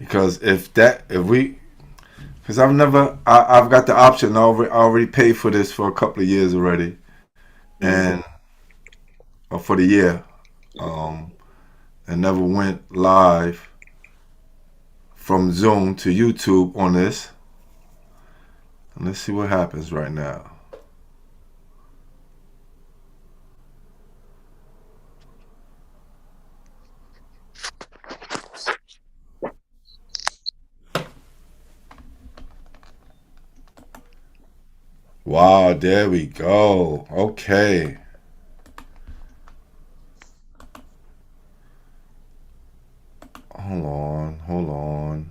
Because because I've got the option. I already paid for this for a couple of years already, and or for the year, um, and never went live from Zoom to YouTube on this. And let's see what happens right now. Wow, there we go. Okay. Hold on.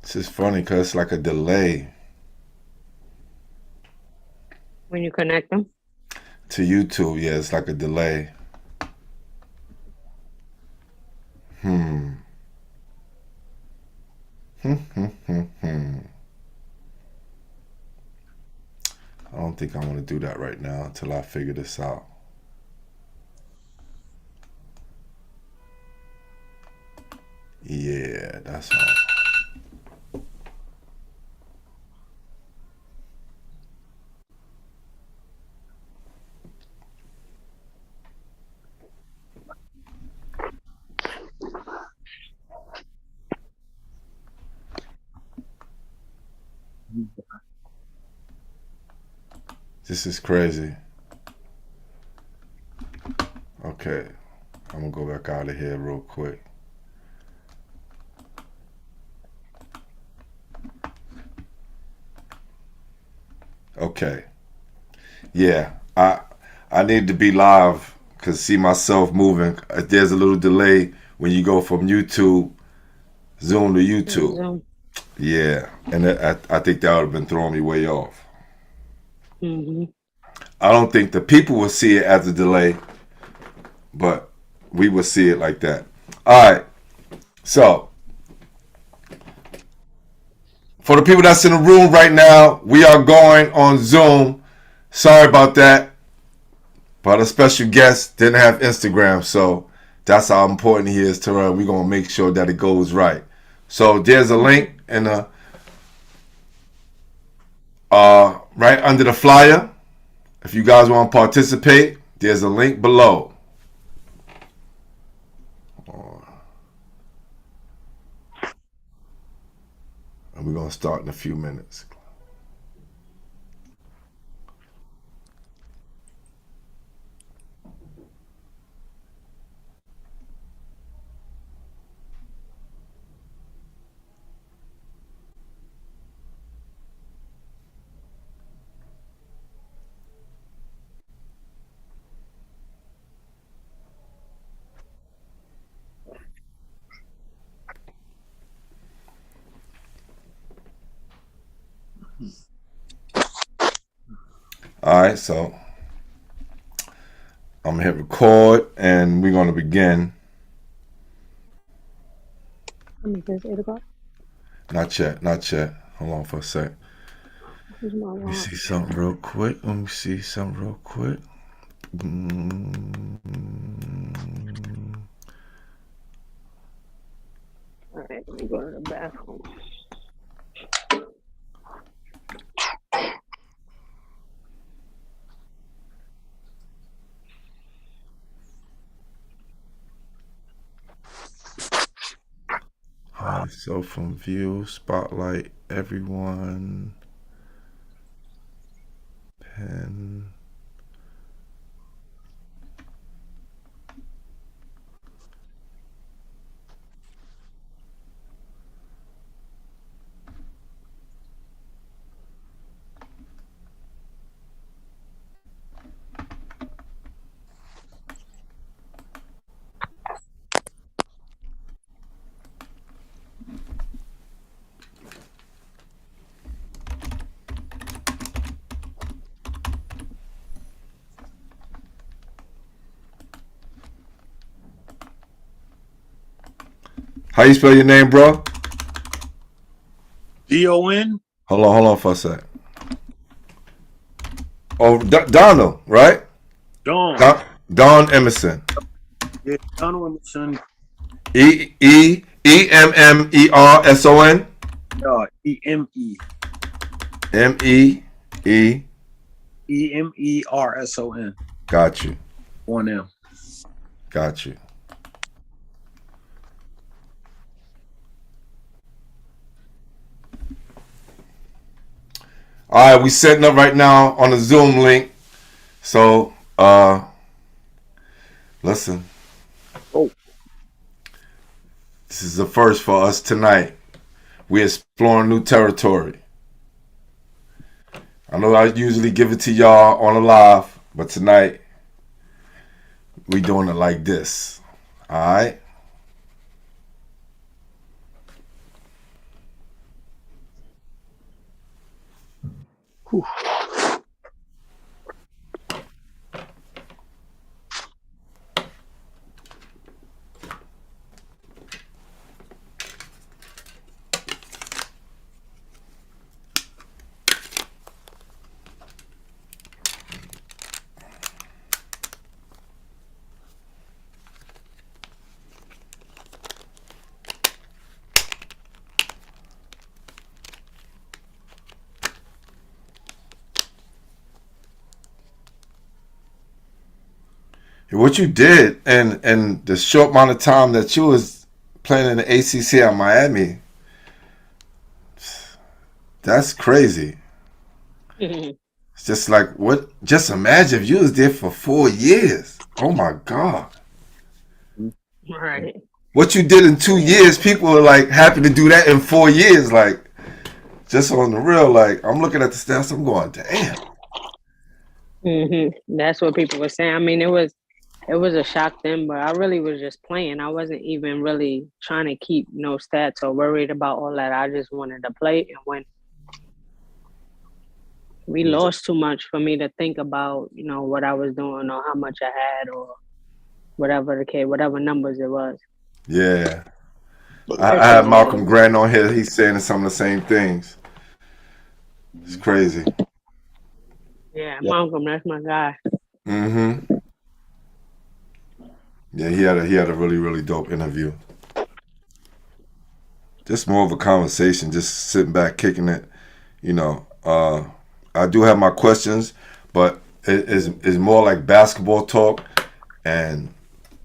This is funny because it's like a delay When you connect them? to YouTube. Yeah, it's like a delay. Hmm. I don't think I want to do that right now until I figure this out. Yeah, that's all. This is crazy. Okay, I'm gonna go back out of here real quick. Okay. Yeah, I need to be live because see myself moving. There's a little delay when you go from YouTube Zoom to YouTube. Zoom. Yeah, and I think that would have been throwing me way off. Mm-hmm. I don't think the people will see it as a delay, but we will see it like that. All right, so for the people that's in the room right now, we are going on Zoom. Sorry about that. But a special guest didn't have Instagram, so that's how important he is to her. We're going to make sure that it goes right. So there's a link in the right under the flyer. If you guys want to participate, there's a link below. And we're going to start in a few minutes. All right, so I'm going to hit record and we're going to begin. It's 8 o'clock. Not yet. Hold on for a sec. Let me see something real quick. All right, let me go to the bathroom. Alright, so from view, spotlight, everyone, pen. How you spell your name, bro? D-O-N. Hold on for a sec. Oh, Donald, right? Don Emerson. Yeah, Donald Emerson. Emmerson. E-M-E. M-E-E. E-M-E-R-S-O-N. Got you. 1 M. Got you. All right, we setting up right now on the Zoom link. So, listen. Oh. This is the first for us tonight. We're exploring new territory. I know I usually give it to y'all on a live, but tonight we doing it like this. All right? Whew. What you did and the short amount of time that you was playing in the ACC at Miami, that's crazy. It's just like, what? Just imagine if you was there for 4 years. Oh my God. Right. What you did in 2 years, people are like happy to do that in 4 years. Like, just on the real, like, I'm looking at the stats, I'm going, damn. That's what people were saying. I mean, it was a shock then, but I really was just playing. I wasn't even really trying to keep no stats or worried about all that. I just wanted to play and win. We lost too much for me to think about, what I was doing or how much I had or whatever the case, whatever numbers it was. Yeah. I had Malcolm Grant on here. He's saying some of the same things. It's crazy. Yeah, Malcolm, that's my guy. Mm-hmm. Yeah, he had a really, really dope interview. Just more of a conversation, just sitting back, kicking it. I do have my questions, but it's more like basketball talk and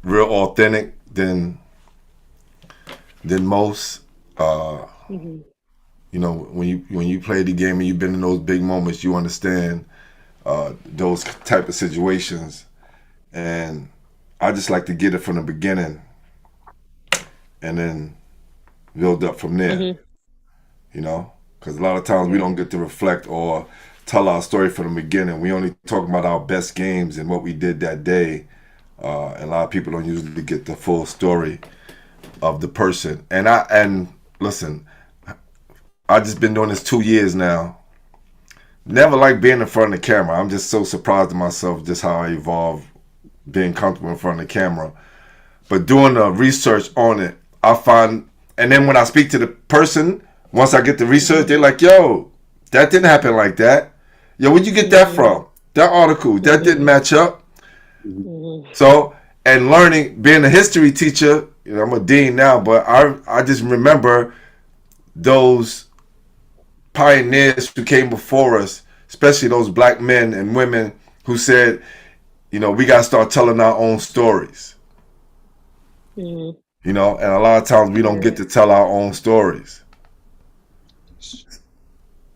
real authentic than most. When you play the game and you've been in those big moments, you understand those type of situations. And I just like to get it from the beginning and then build up from there. Because a lot of times we don't get to reflect or tell our story from the beginning. We only talk about our best games and what we did that day. And a lot of people don't usually get the full story of the person. And listen, I just been doing this 2 years now. Never like being in front of the camera. I'm just so surprised at myself just how I evolved being comfortable in front of the camera. But doing the research on it, I find, and then when I speak to the person, once I get the research, they're like, yo, that didn't happen like that. Yo, where'd you get that from? That article, that didn't match up. So, and learning, being a history teacher, I'm a dean now, but I just remember those pioneers who came before us, especially those black men and women who said, we got to start telling our own stories. And a lot of times we don't get to tell our own stories.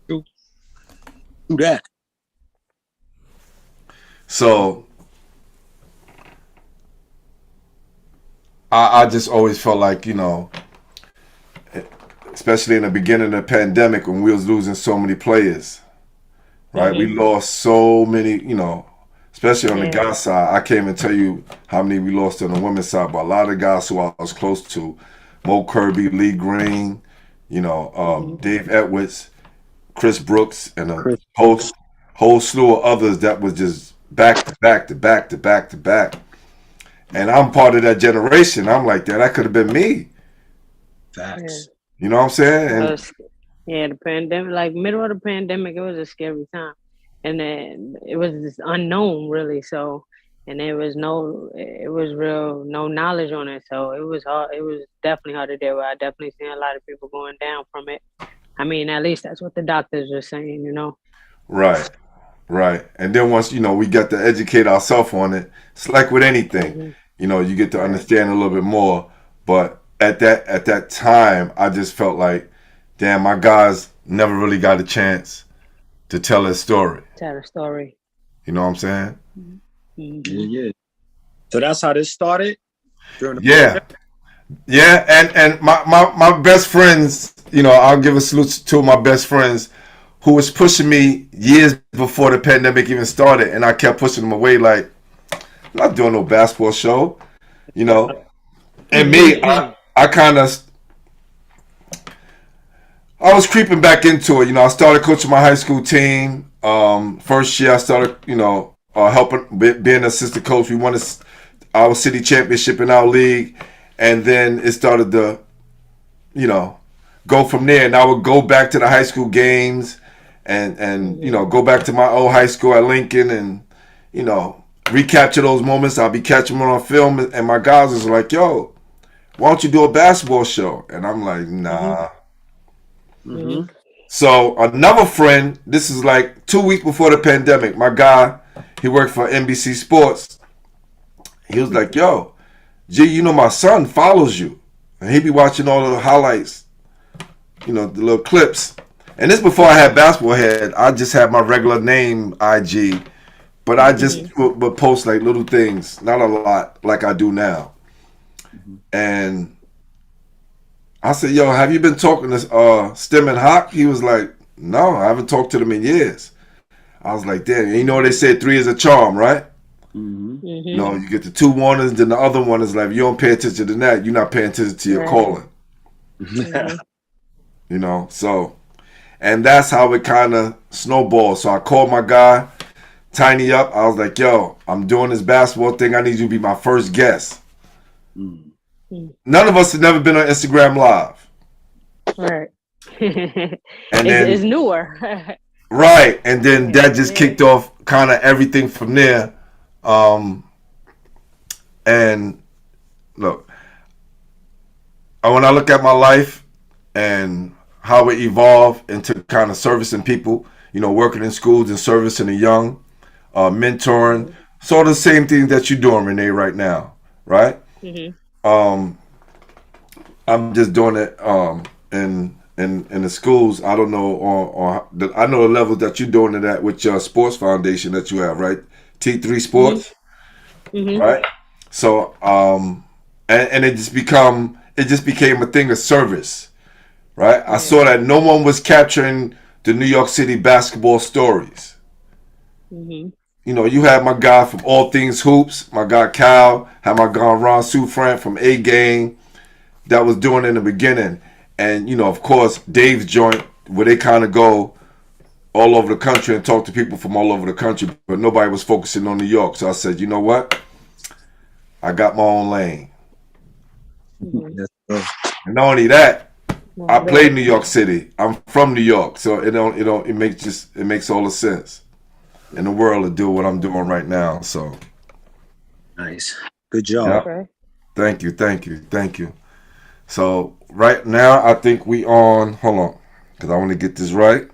Do that. So I just always felt like, especially in the beginning of the pandemic when we was losing so many players, right? We lost so many, especially on the guy side. I can't even tell you how many we lost on the women's side, but a lot of guys who I was close to, Mo Kirby, Lee Green, Dave Edwards, Chris Brooks, and a whole slew of others that was just back to back to back to back to back. And I'm part of that generation. I'm like, that could have been me. Facts. You know what I'm saying? And Yeah, the pandemic, like middle of the pandemic, it was a scary time, and then it was this unknown, really. So, and it was no knowledge on it. So it was hard. It was definitely hard to deal with. I definitely seen a lot of people going down from it. I mean, at least that's what the doctors were saying, you know. right, right. And then once we got to educate ourselves on it, it's like with anything, Hmm. you get to Right. understand a little bit more. But at that time, I just felt like, damn, my guys never really got a chance to tell their story. Tell a story. You know what I'm saying? Hmm. Yeah. So that's how this started during the Yeah. Yeah, and my best friends, I'll give a salute to two of my best friends who was pushing me years before the pandemic even started, and I kept pushing them away like, I'm not doing no basketball show, you know. And me, I kind of, I was creeping back into it. I started coaching my high school team. First year I started, helping, being an assistant coach. We won our city championship in our league. And then it started to, go from there. And I would go back to the high school games and go back to my old high school at Lincoln and, recapture those moments. I'll be catching them on film. And my guys was like, yo, why don't you do a basketball show? And I'm like, nah. Mm-hmm. So another friend, this is like 2 weeks before the pandemic, my guy, he worked for NBC Sports. He was like, yo, G, my son follows you. And he be watching all the highlights, the little clips. And this before I had Basketball Head. I just had my regular name, IG. But I just would post like little things, not a lot like I do now. And I said, yo, have you been talking to Stem and Hawk? He was like, no, I haven't talked to them in years. I was like, damn, they say 3 is a charm, right? Mm-hmm. You get the 2 warnings, then the other one is like, if you don't pay attention to that, you're not paying attention to your calling. So, and that's how it kind of snowballed. So I called my guy, Tiny, up. I was like, yo, I'm doing this basketball thing. I need you to be my first guest. None of us have never been on Instagram Live. Right. And then it's newer. right. And then that just kicked off kind of everything from there. And look, when I look at my life and how it evolved into kind of servicing people, working in schools and servicing the young, mentoring, sort of the same thing that you're doing, Renee, right now, right? I'm just doing it in the schools. I don't know, I know the levels that you're doing it at with your sports foundation that you have, right? T3 Sports, right? So, and it just became a thing of service, right? I saw that no one was capturing the New York City basketball stories. You had my guy from All Things Hoops, my guy Cal, had my guy Ron Sufran from A Game that was doing it in the beginning. And, of course, Dave's joint, where they kind of go all over the country and talk to people from all over the country, but nobody was focusing on New York. So I said, you know what? I got my own lane. And not only that, I played New York City. I'm from New York, so it makes all the sense in the world to do what I'm doing right now. So nice, good job. Yeah. Thank you. So right now, I think we on. Hold on, because I want to get this right.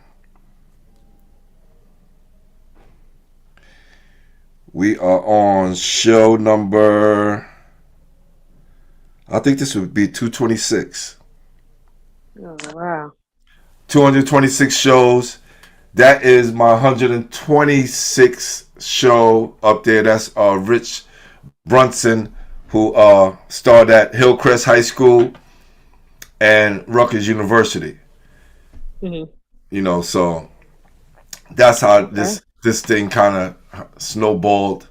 We are on show number. I think this would be 226. Oh, wow. 226 shows. That is my 126th show up there. That's Rich Brunson, who starred at Hillcrest High School and Rutgers University. So that's how this thing kind of snowballed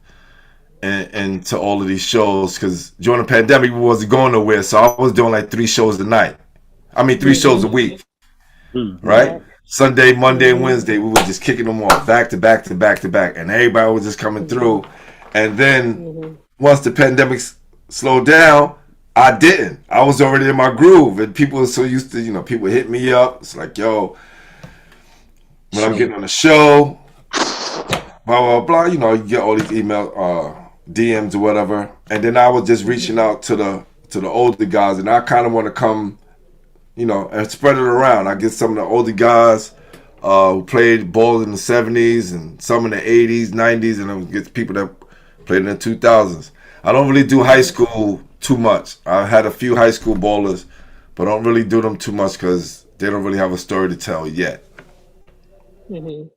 into all of these shows, because during the pandemic we wasn't going nowhere, so I was doing like 3 shows a night. I mean 3 shows a week, right? Sunday, Monday, and Wednesday we were just kicking them off back to back to back to back, and everybody was just coming through. And then once the pandemic slowed down, I didn't. I was already in my groove, and people were so used to, people hit me up. It's like, yo, when I'm getting on the show, blah blah blah. You get all these email, DMs or whatever, and then I was just reaching out to the older guys, and I kind of want to come, and spread it around. I get some of the older guys who played ball in the '70s and some in the '80s, '90s, and I get people that played in the 2000s. I don't really do high school too much. I had a few high school ballers, but I don't really do them too much because they don't really have a story to tell yet. Mm-hmm.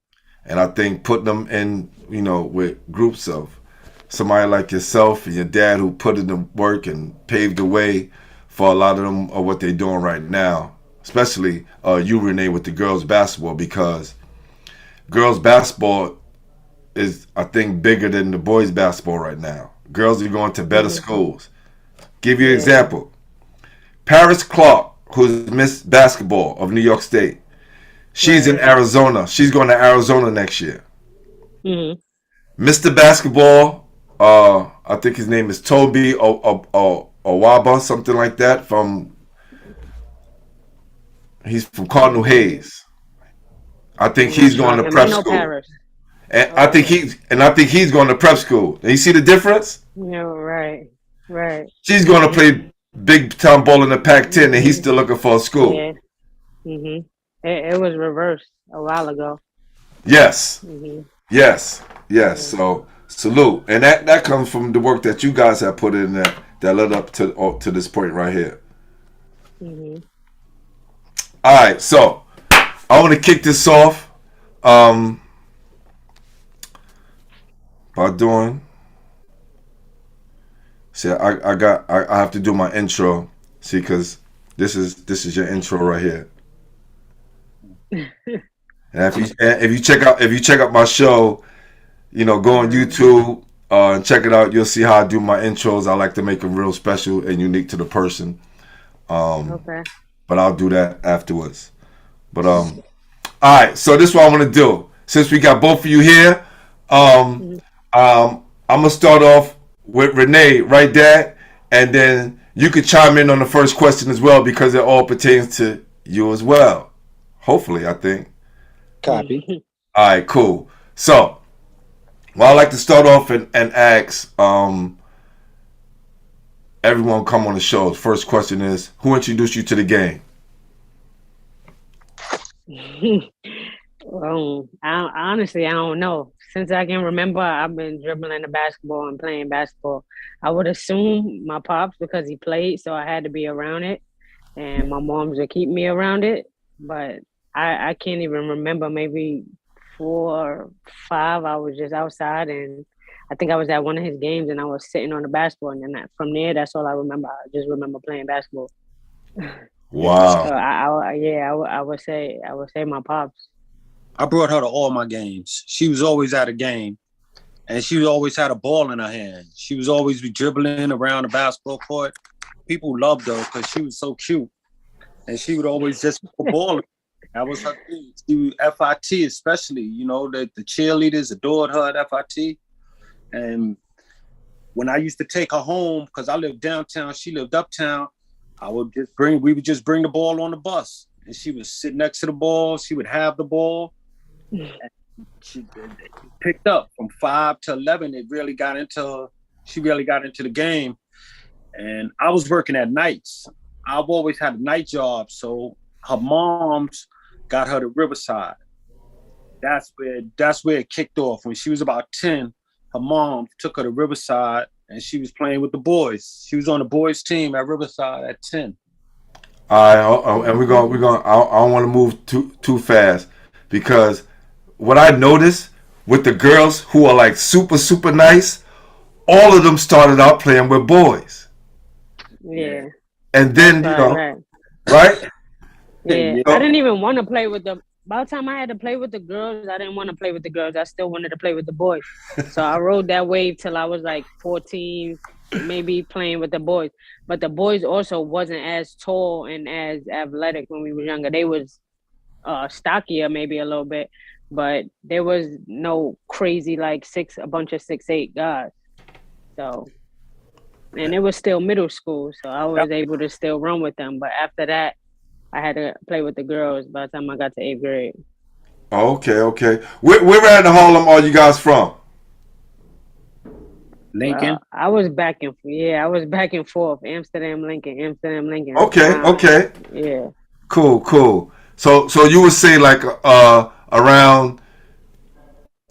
And I think putting them in, with groups of somebody like yourself and your dad who put in the work and paved the way for a lot of them of what they're doing right now, especially you, Renee, with the girls basketball, because girls basketball is, I think, bigger than the boys basketball right now. Girls are going to better schools. Give you an example. Paris Clark, who's Miss Basketball of New York State, she's in Arizona. She's going to Arizona next year. Mm-hmm. Mr. Basketball, I think his name is Toby Owaba, something like that. He's from Cardinal Hayes. I think he's going to prep school. Paris. And I think he's going to prep school. And you see the difference? Yeah, right. She's going to play big time ball in the Pac-10, and he's still looking for a school. Yeah. Mhm. It was reversed a while ago. Yes. Mm-hmm. Yes. So salute, and that comes from the work that you guys have put in that led up to this point right here. Mm-hmm. All right, so I want to kick this off. By doing. See, I have to do my intro. See, because this is your intro right here. And if you check out my show, go on YouTube and check it out. You'll see how I do my intros. I like to make them real special and unique to the person. Okay. But I'll do that afterwards. But all right. So this is what I want to do. Since we got both of you here, I'm gonna start off with Renee, right, Dad? And then you could chime in on the first question as well because it all pertains to you as well. Hopefully, I think. Copy. All right, cool. So, I like to start off and ask everyone come on the show. First question is, who introduced you to the game? Well, honestly, I don't know. Since I can remember, I've been dribbling the basketball and playing basketball. I would assume my pops because he played, so I had to be around it, and my moms would keep me around it. But I can't even remember. Maybe 4 or 5, I was just outside, and I think I was at one of his games, and I was sitting on the basketball, and then from there, that's all I remember. I just remember playing basketball. Wow. So I would say my pops. I brought her to all my games. She was always at a game, and she always had a ball in her hand. She was always be dribbling around the basketball court. People loved her because she was so cute, and she would always just put a ball. That was her thing. She was FIT, especially. The cheerleaders adored her at FIT. And when I used to take her home, because I lived downtown, she lived uptown, we would just bring the ball on the bus, and she would sit next to the ball. She would have the ball. And she picked up from 5 to 11. She really got into the game. And I was working at nights. I've always had a night job, so her mom's got her to Riverside. That's where it kicked off. When she was about 10, her mom took her to Riverside, and she was playing with the boys. She was on the boys' team at Riverside at 10. All right, and we're going. I don't want to move too fast because what I noticed with the girls who are like super super nice, all of them started out playing with boys. Yeah. And then right? Yeah. I didn't even want to play with them. By the time I had to play with the girls, I didn't want to play with the girls. I still wanted to play with the boys. So I rode that wave till I was like 14, maybe playing with the boys. But the boys also wasn't as tall and as athletic when we were younger. They was stockier maybe a little bit, but there was no crazy like a bunch of 6'8" guys. So and it was still middle school, so I was able to still run with them. But after that, I had to play with the girls by the time I got to 8th grade. Okay. Where at in Harlem are you guys from? Lincoln. I was back and forth. Amsterdam, Lincoln. Okay. Yeah. Cool. So you would say like around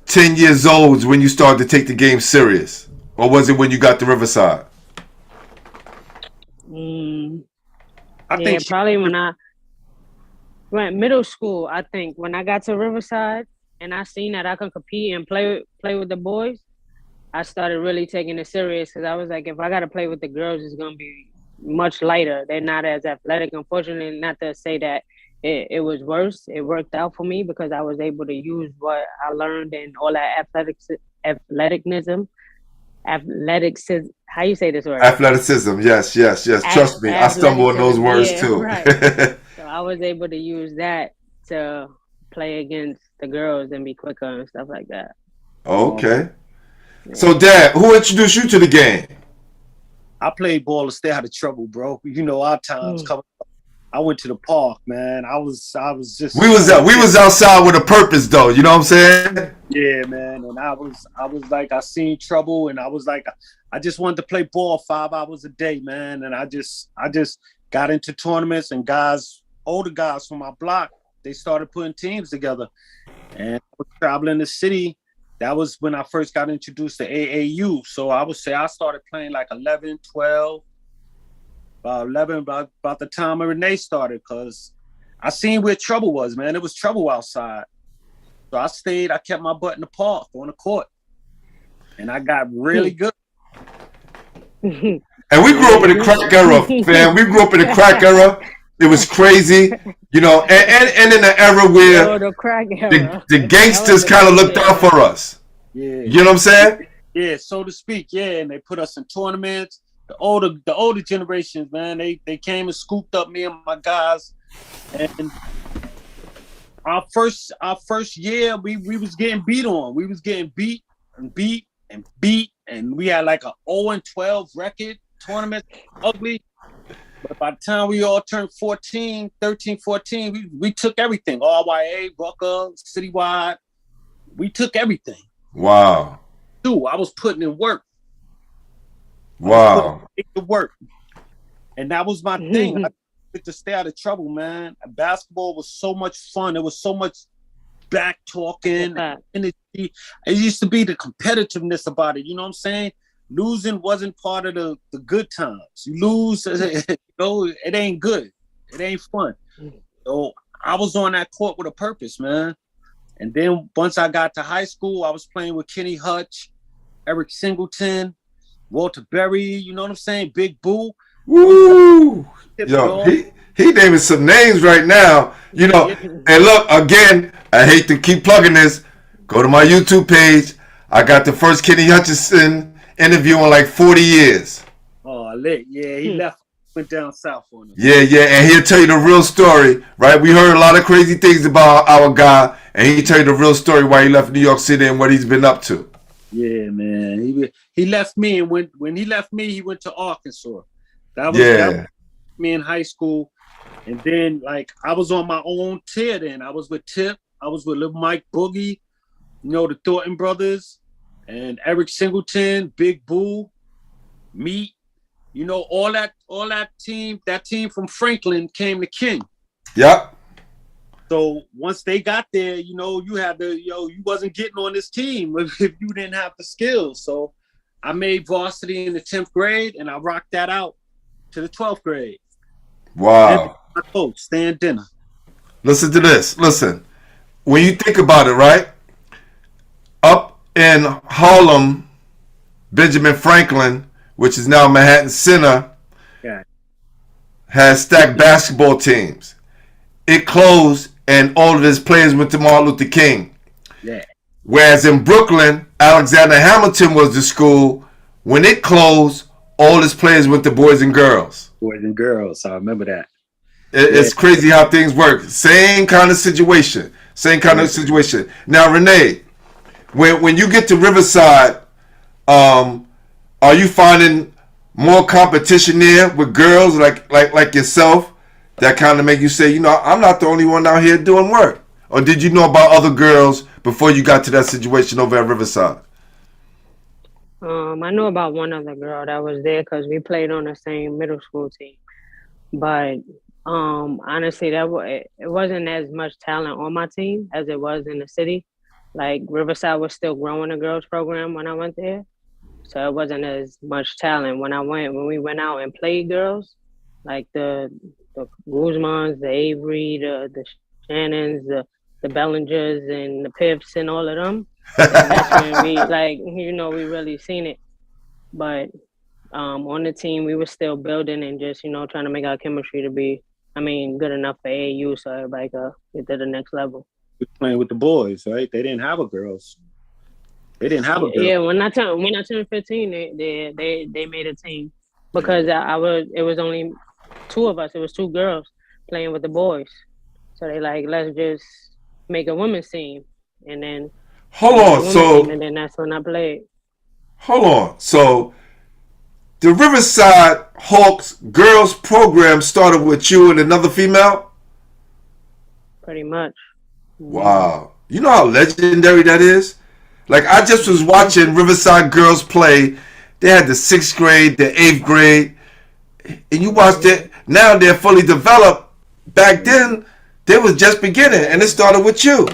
10 years old is when you started to take the game serious, or was it when you got to Riverside? I think probably when I went middle school. I think when I got to Riverside and I seen that I could compete and play with the boys, I started really taking it serious, because I was like, if I got to play with the girls, it's going to be much lighter. They're not as athletic. Unfortunately, not to say that it was worse. It worked out for me because I was able to use what I learned and all that athleticism. How you say this word? Athleticism. Yes. Trust me, I stumble on those words too. Right. So I was able to use that to play against the girls and be quicker and stuff like that. Okay. So, Dad, who introduced you to the game? I played ball to stay out of trouble, bro. You know, our times coming up. I went to the park, man. I was just. We was outside with a purpose, though. You know what I'm saying? Yeah, man. And I was like, I seen trouble, and I was like, I just wanted to play ball 5 hours a day, man. And I just got into tournaments, and older guys from my block, they started putting teams together, and I was traveling the city. That was when I first got introduced to AAU. So I would say I started playing like 11, 12, about 11, about the time Renee started, because I seen where trouble was, man. It was trouble outside. So I kept my butt in the park, on the court. And I got really good. And we grew up in the crack era, fam. We grew up in the crack era. It was crazy, you know, and in the era where the gangsters kind of looked out for us. Yeah. You know what I'm saying? Yeah, so to speak. Yeah, and they put us in tournaments. The older generations, man, they came and scooped up me and my guys. And our first year, we was getting beat on. We was getting beat, and we had like a 0-12 record tournament, ugly. But by the time we all turned 13, 14, we took everything. RYA, Rucker, Citywide. We took everything. Wow. Dude, I was putting in work. Wow. The work. And that was my thing. I wanted to stay out of trouble, man. Basketball was so much fun. There was so much back talking. Energy. It used to be the competitiveness about it. You know what I'm saying? Losing wasn't part of the good times. You lose, you know, it ain't good. It ain't fun. So I was on that court with a purpose, man. And then once I got to high school, I was playing with Kenny Hutch, Eric Singleton, Walter Berry, you know what I'm saying? Big Boo. Woo! Yo, he naming some names right now. You know, and look, again, I hate to keep plugging this. Go to my YouTube page. I got the first Kenny Hutchinson interview in like 40 years. Oh, lit. Yeah, he went down south on him. Yeah, and he'll tell you the real story, right? We heard a lot of crazy things about our guy, and he'll tell you the real story why he left New York City and what he's been up to. Yeah, man. He left me, and when he left me, he went to Arkansas. That was me in high school. And then, like, I was on my own tier then. I was with Tip. I was with Lil Mike Boogie, you know, the Thornton brothers, and Eric Singleton, Big Boo, Meat. You know, all that team from Franklin came to King. Yep. So once they got there, you know, you wasn't getting on this team if you didn't have the skills. So I made varsity in the 10th grade, and I rocked that out to the 12th grade. Wow. My coach, Stan Dinner. Listen to this. Listen, when you think about it, right? Up in Harlem, Benjamin Franklin, which is now Manhattan Center, has stacked basketball teams. It closed, and all of his players went to Martin Luther King. Yeah. Whereas in Brooklyn, Alexander Hamilton was the school. When it closed, all his players went to Boys and Girls. Boys and Girls, I remember that. It's crazy how things work. Same kind of situation. Now, Renee, when you get to Riverside, are you finding more competition there with girls like yourself that kind of make you say, I'm not the only one out here doing work? Or did you know about other girls before you got to that situation over at Riverside? I knew about one other girl that was there because we played on the same middle school team. But honestly, it wasn't as much talent on my team as it was in the city. Like Riverside was still growing the girls program when I went there, so it wasn't as much talent when we went out and played girls, like the Guzmans, the Avery, the Shannons, the Bellingers, and the Pips, and all of them. And that's when we we really seen it. But on the team, we were still building and just trying to make our chemistry to be, good enough for AAU, so everybody could get to the next level. Playing with the boys, right? They didn't have a girls. They didn't have a girl. Yeah, when I turned 15, they made a team because it was only two of us. It was two girls playing with the boys, so they let's just make a women's team, and then hold on. So and then that's when I played. Hold on. So the Riverside Hawks girls program started with you and another female? Pretty much. Wow. You know how legendary that is? Like, I just was watching Riverside girls play. They had the 6th grade, the 8th grade, and you watched it. Now they're fully developed. Back then, they was just beginning, and it started with you.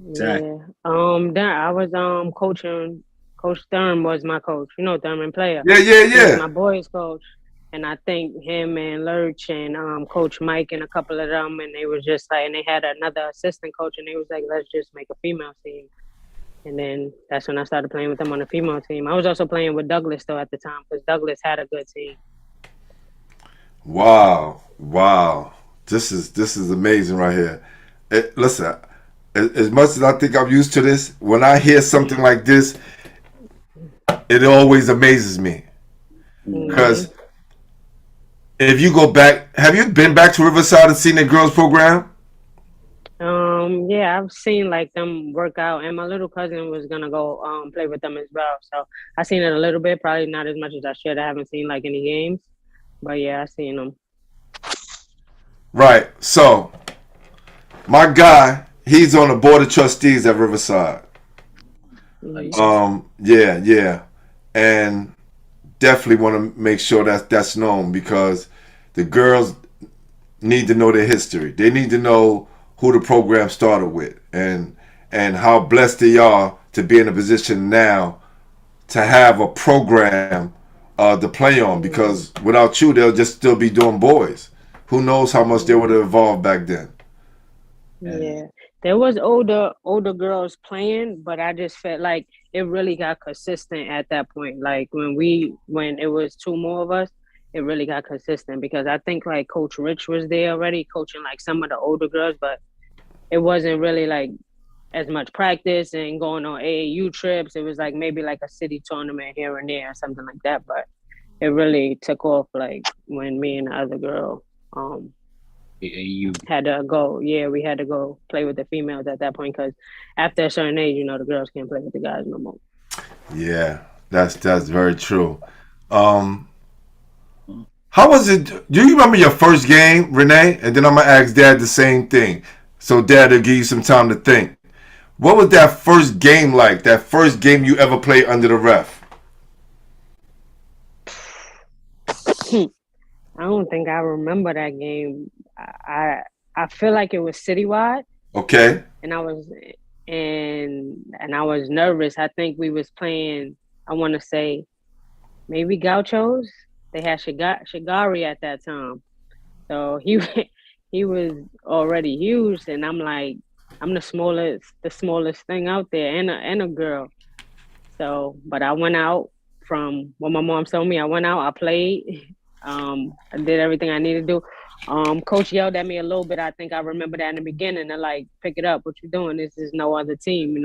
Exactly. Yeah. I was coaching. Coach Thurman was my coach. You know Thurman player. Yeah. He was my boys coach. And I think him and Lurch and Coach Mike and a couple of them, and they was just and they had another assistant coach, and they was like, let's just make a female team. And then that's when I started playing with them on the female team. I was also playing with Douglas though at the time because Douglas had a good team. Wow. This is amazing right here. Listen, as much as I think I'm used to this, when I hear something like this, it always amazes me. Because if you go back, have you been back to Riverside and seen the girls program? Yeah, I've seen them work out, and my little cousin was gonna go play with them as well. So I seen it a little bit, probably not as much as I should. I haven't seen any games, but yeah, I seen them. Right. So my guy, he's on the board of trustees at Riverside. Yeah, and definitely want to make sure that's known because the girls need to know their history. They need to know who the program started with and how blessed they are to be in a position now to have a program to play on, because without you they'll just still be doing boys. Who knows how much they would have evolved back then. Yeah. There was older girls playing, but I just felt like it really got consistent at that point. Like when it was two more of us, it really got consistent because I think Coach Rich was there already coaching some of the older girls, but it wasn't really as much practice and going on AAU trips. It was maybe a city tournament here and there or something like that. But it really took off when me and the other girl You had to go. Yeah, we had to go play with the females at that point because after a certain age, the girls can't play with the guys no more. Yeah, that's very true. How was it? Do you remember your first game, Renee? And then I'm gonna ask Dad the same thing, so Dad will give you some time to think. What was that first game like? That first game you ever played under the ref? I don't think I remember that game. I feel like it was citywide. Okay. And I was nervous. I think we was playing. I want to say maybe Gauchos. They had Shigari at that time, so he was already huge, and I'm the smallest thing out there, and a girl. So, but I went out from what my mom told me. I went out. I played. I did everything I needed to do. Coach yelled at me a little bit. I think I remember that in the beginning. And pick it up. What you doing? This is no other team,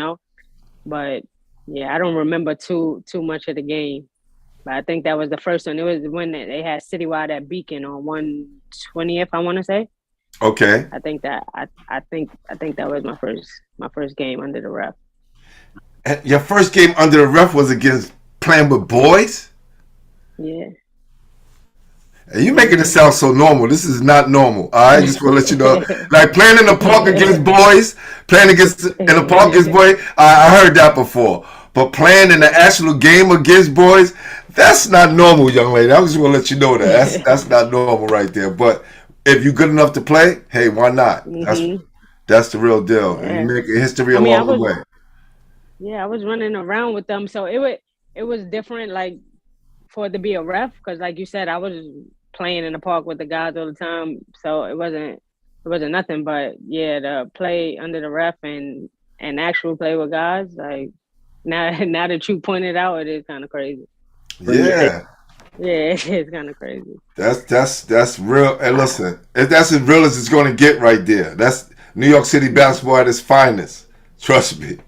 But yeah, I don't remember too much of the game. But I think that was the first one. It was when they had citywide at Beacon on 120th. I want to say. Okay. I think that was my first game under the ref. And your first game under the ref was against playing with boys? Yeah. And you making it sound so normal. This is not normal. I just want to let you know. Like playing in the park against boys, playing against in the park against boys, I heard that before. But playing in the actual game against boys, that's not normal, young lady. I just want to let you know that. That's not normal right there. But if you're good enough to play, hey, why not? That's the real deal. Yeah. And you make history along the way. Yeah, I was running around with them, so it was different, like for it to be a ref, because like you said, I was playing in the park with the guys all the time, so it wasn't nothing. But yeah, to play under the ref and actual play with guys, like now that you pointed out, it is kind of crazy. Yeah. Yeah, it's kind of crazy. That's real. And listen, that's as real as it's going to get right there. That's New York City basketball at its finest. Trust me.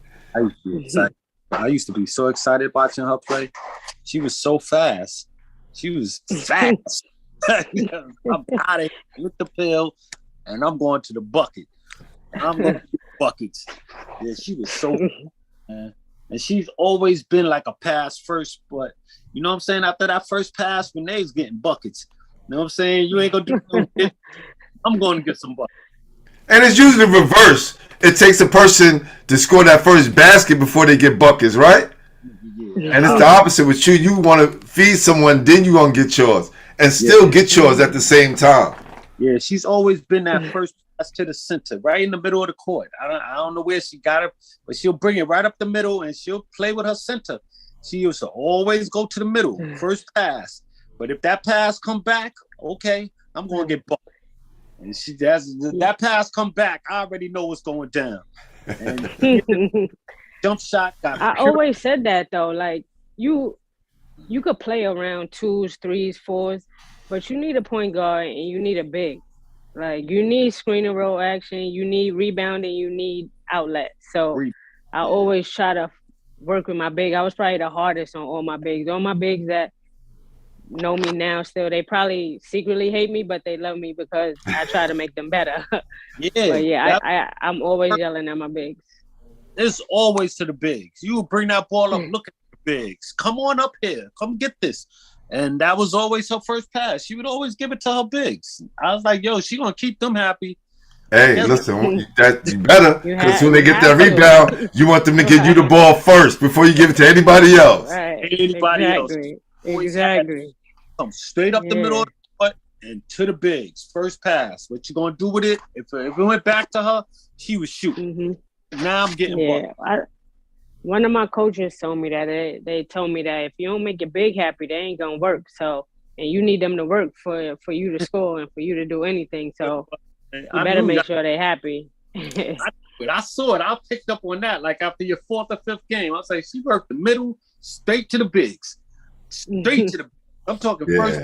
I used to be so excited watching her play. She was so fast. She was fast. I'm out of here with the pill, and I'm going to the bucket. I'm going to the buckets. Yeah, she was so and she's always been like a pass first, but you know what I'm saying? After that first pass, Renee's getting buckets. You know what I'm saying? You ain't going to do it. I'm going to get some buckets. And it's usually reverse. It takes a person to score that first basket before they get buckets, right? Yeah. And it's the opposite with you. You want to feed someone, then you want to get yours. And still get yours at the same time. Yeah, she's always been that first pass to the center, right in the middle of the court. I don't know where she got it, but she'll bring it right up the middle and she'll play with her center. She used to always go to the middle, first pass. But if that pass come back, okay, I'm going to get buckets. And that pass come back, I already know what's going down. And jump shot got I always said that though, like you could play around 2s, 3s, 4s, but you need a point guard and you need a big. Like you need screen and roll action, you need rebounding, you need outlet. So I always try to work with my big. I was probably the hardest on all my bigs. All my bigs that know me now still, they probably secretly hate me, but they love me because I try to make them better. But yeah, I'm always yelling at my bigs. It's always to the bigs. You would bring that ball up, look at the bigs. Come on up here. Come get this. And that was always her first pass. She would always give it to her bigs. I was like, yo, she going to keep them happy. Hey, listen, that you better, because when they get that rebound, you want them to get you the ball first before you give it to anybody else. Right. Anybody else. Exactly. Come straight up the middle of the court and to the bigs. First pass. What you going to do with it? If it went back to her, she was shooting. Now I'm getting one of my coaches told me that they told me that if you don't make your big happy, they ain't gonna work. So, and you need them to work for you to score and for you to do anything. So you better make sure they're happy. I saw it. I picked up on that. Like after your 4th or 5th game, I was like, she worked the middle straight to the bigs, straight to the. I'm talking first,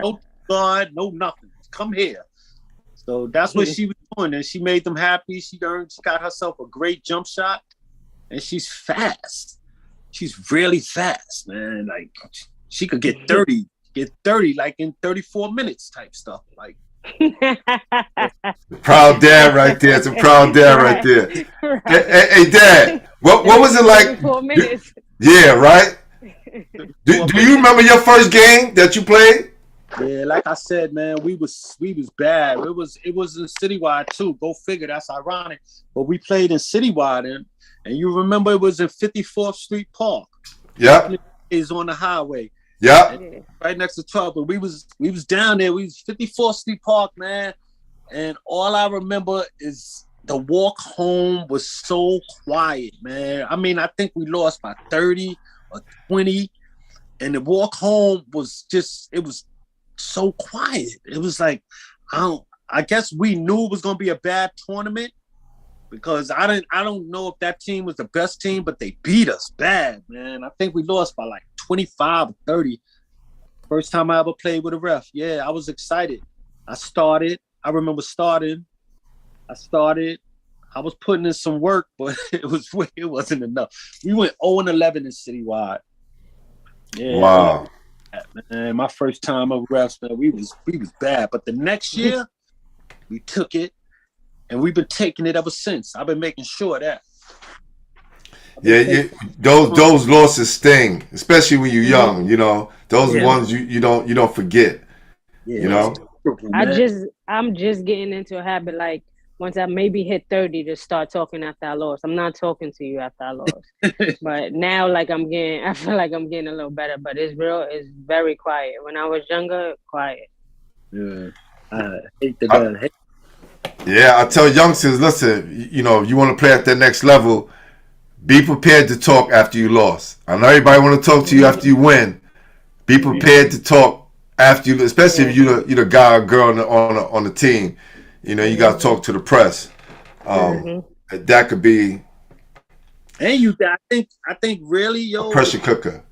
no guard, no nothing. Come here. So that's what she was doing, and she made them happy. She got herself a great jump shot, and she's fast. She's really fast, man. Like she could get 30 like in 34 minutes type stuff. Like proud dad right there. It's a proud dad right there. Hey, Dad, what was it like? 4 minutes. Yeah, right. Do you remember your first game that you played? Yeah, like I said, man, we was bad. It was in Citywide too. Go figure. That's ironic. But we played in Citywide, and you remember it was in 54th Street Park. Yep. Is on the highway. Yep. Right next to 12. But we was down there. We was 54th Street Park, man. And all I remember is the walk home was so quiet, man. I mean, I think we lost by 30 or 20, and the walk home was it was so quiet. It was like, I guess we knew it was gonna be a bad tournament because I don't know if that team was the best team, but they beat us bad, man. I think we lost by like 25 or 30. First time I ever played with a ref. Yeah, I was excited. I remember starting. I was putting in some work, but it wasn't enough. We went 0-11 in Citywide. Yeah, wow. Man, my first time of refs, man, we was bad. But the next year, we took it, and we've been taking it ever since. I've been making sure of that. Yeah, those losses sting, especially when you're young. You know, those ones you don't forget. Yeah. You know, I'm just getting into a habit. Like once I maybe hit 30 to start talking after I lost. I'm not talking to you after I lost. But now, like I feel like I'm getting a little better. But it's very quiet. When I was younger, quiet. Yeah, I hate the Yeah, I tell youngsters, listen, you know, if you want to play at that next level, be prepared to talk after you lost. I know everybody want to talk to you after you win. Be prepared to talk after you, especially if you're the guy or girl on the team. You know, you got to talk to the press. That could be. And I think really, yo, a pressure cooker.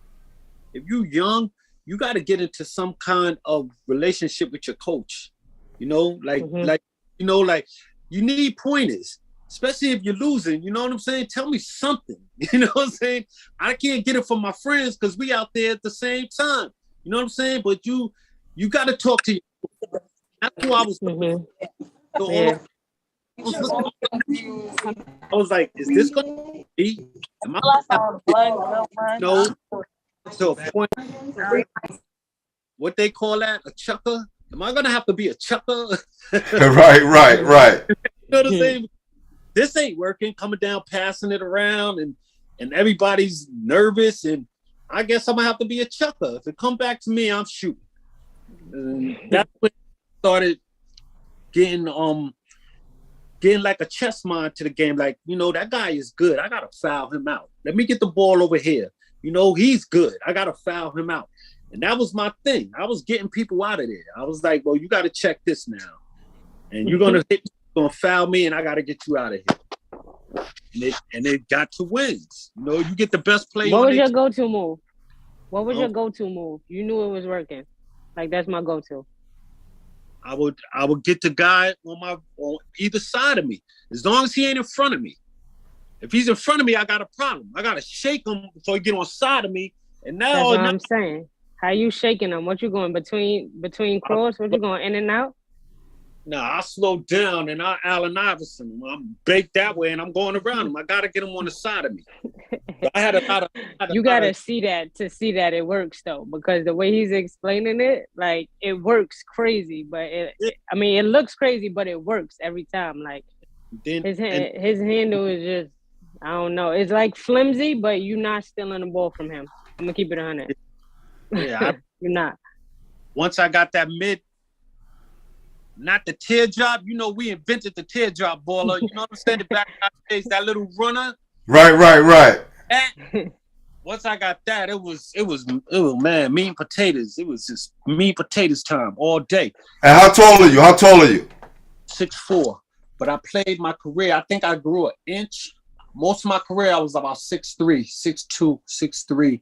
If you young, you got to get into some kind of relationship with your coach. You know, like you need pointers, especially if you're losing. You know what I'm saying? Tell me something. You know what I'm saying? I can't get it from my friends because we out there at the same time. You know what I'm saying? But you got to talk to you. That's who I was. I was like, is this going to be? Am I to a point? What they call that? A chucker? Am I going to have to be a chucker? Right. You know what I'm saying? This ain't working. Coming down, passing it around, and everybody's nervous. And I guess I'm going to have to be a chucker. If it come back to me, I'm shooting. And that's when I started getting like a chess mind to the game. Like, you know, that guy is good. I got to foul him out. Let me get the ball over here. You know, he's good. I got to foul him out. And that was my thing. I was getting people out of there. I was like, well, you got to check this now. And you're going to hit, you're going to foul me, and I got to get you out of here. And it got to wins. You know, you get the best play. What was your go-to move? What was your go-to move? You knew it was working. Like, that's my go-to. I would get the guy on either side of me, as long as he ain't in front of me. If he's in front of me, I got a problem. I got to shake him before he get on side of me. And now that's what I'm saying. How you shaking him? What you going between cross? What you going in and out? Nah, I slow down and I Allen Iverson. I'm baked that way and I'm going around him. I got to get him on the side of me. So I had a lot of. You got to see that it works though, because the way he's explaining it, like it works crazy, but it looks crazy, but it works every time. Like his handle is just, I don't know. It's like flimsy, but you're not stealing the ball from him. I'm gonna keep it 100. Yeah, you're not. Once I got that not the teardrop. You know, we invented the teardrop baller. You know what I'm saying? The back days, that little runner. Right. Once I got that, it was man, mean potatoes. It was just mean potatoes time all day. And how tall are you? 6'4". But I played my career. I think I grew an inch. Most of my career, I was about 6'3", 6'2", 6'3".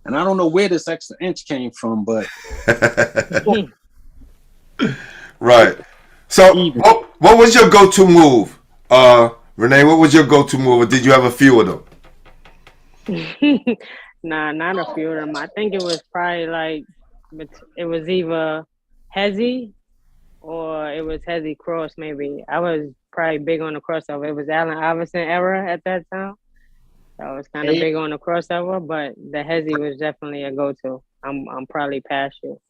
And I don't know where this extra inch came from, but right. So, what was your go-to move, Renee? What was your go-to move, or did you have a few of them? Nah, not a few of them. I think it was probably like it was either hezzy or it was hezzy cross. Maybe I was probably big on the crossover. It was Allen Iverson era at that time. So I was kind of big on the crossover, but the hezzy was definitely a go-to. I'm probably past you.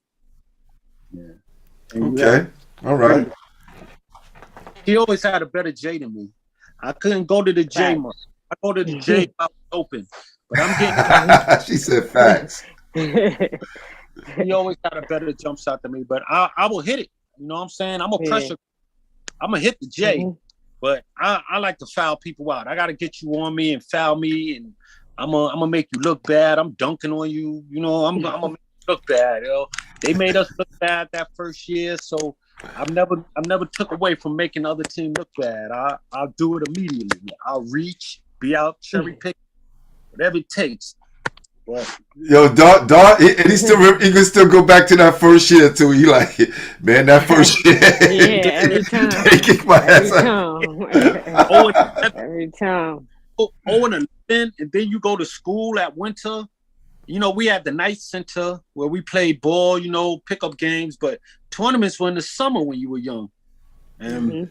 Yeah. Okay. All right. He always had a better J than me. I couldn't go to the J much. I go to the J out open, but I'm getting. She said facts. He always had a better jump shot than me, but I will hit it. You know what I'm saying? I'm a pressure. I'm gonna hit the J, but I like to foul people out. I got to get you on me and foul me, and I'm gonna make you look bad. I'm dunking on you. You know, I'm gonna make you look bad. You know, they made us look bad that first year, so I've never took away from making the other team look bad. I'll do it immediately. I'll reach, be out, cherry pick, whatever it takes. But, yo, Don, he can still go back to that first year too. He like, man, that first year. Yeah, every time. They kick my ass Every time. 0-11, and then you go to school at winter. You know, we had the night center where we played ball, you know, pickup games, but tournaments were in the summer when you were young. And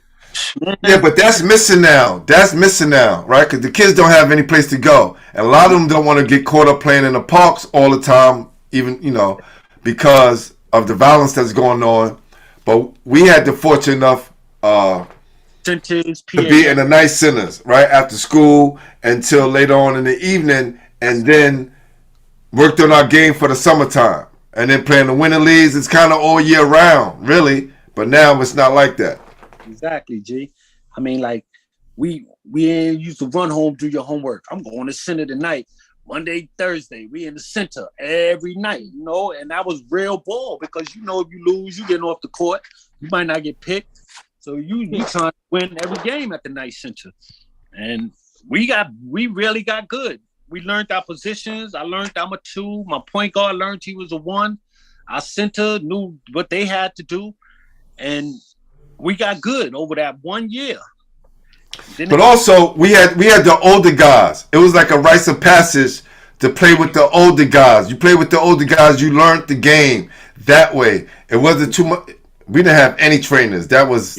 yeah, but that's missing now. Right? Because the kids don't have any place to go. And a lot of them don't want to get caught up playing in the parks all the time even, because of the violence that's going on. But we had the fortune enough Centers, to be in the night centers, right, after school until later on in the evening, and then worked on our game for the summertime. And then playing the winter leagues, it's kind of all year round, really. But now it's not like that. Exactly, G. I mean, like, we used to run home, do your homework. I'm going to center tonight. Monday, Thursday, we in the center every night, and that was real ball because, if you lose, you getting off the court. You might not get picked. So you trying to win every game at the night center. And we really got good. We learned our positions. I learned I'm a 2. My point guard learned he was a 1. Our center knew what they had to do. And we got good over that 1 year. But also, we had the older guys. It was like a rites of passage to play with the older guys. You play with the older guys, you learned the game that way. It wasn't too much. We didn't have any trainers. That was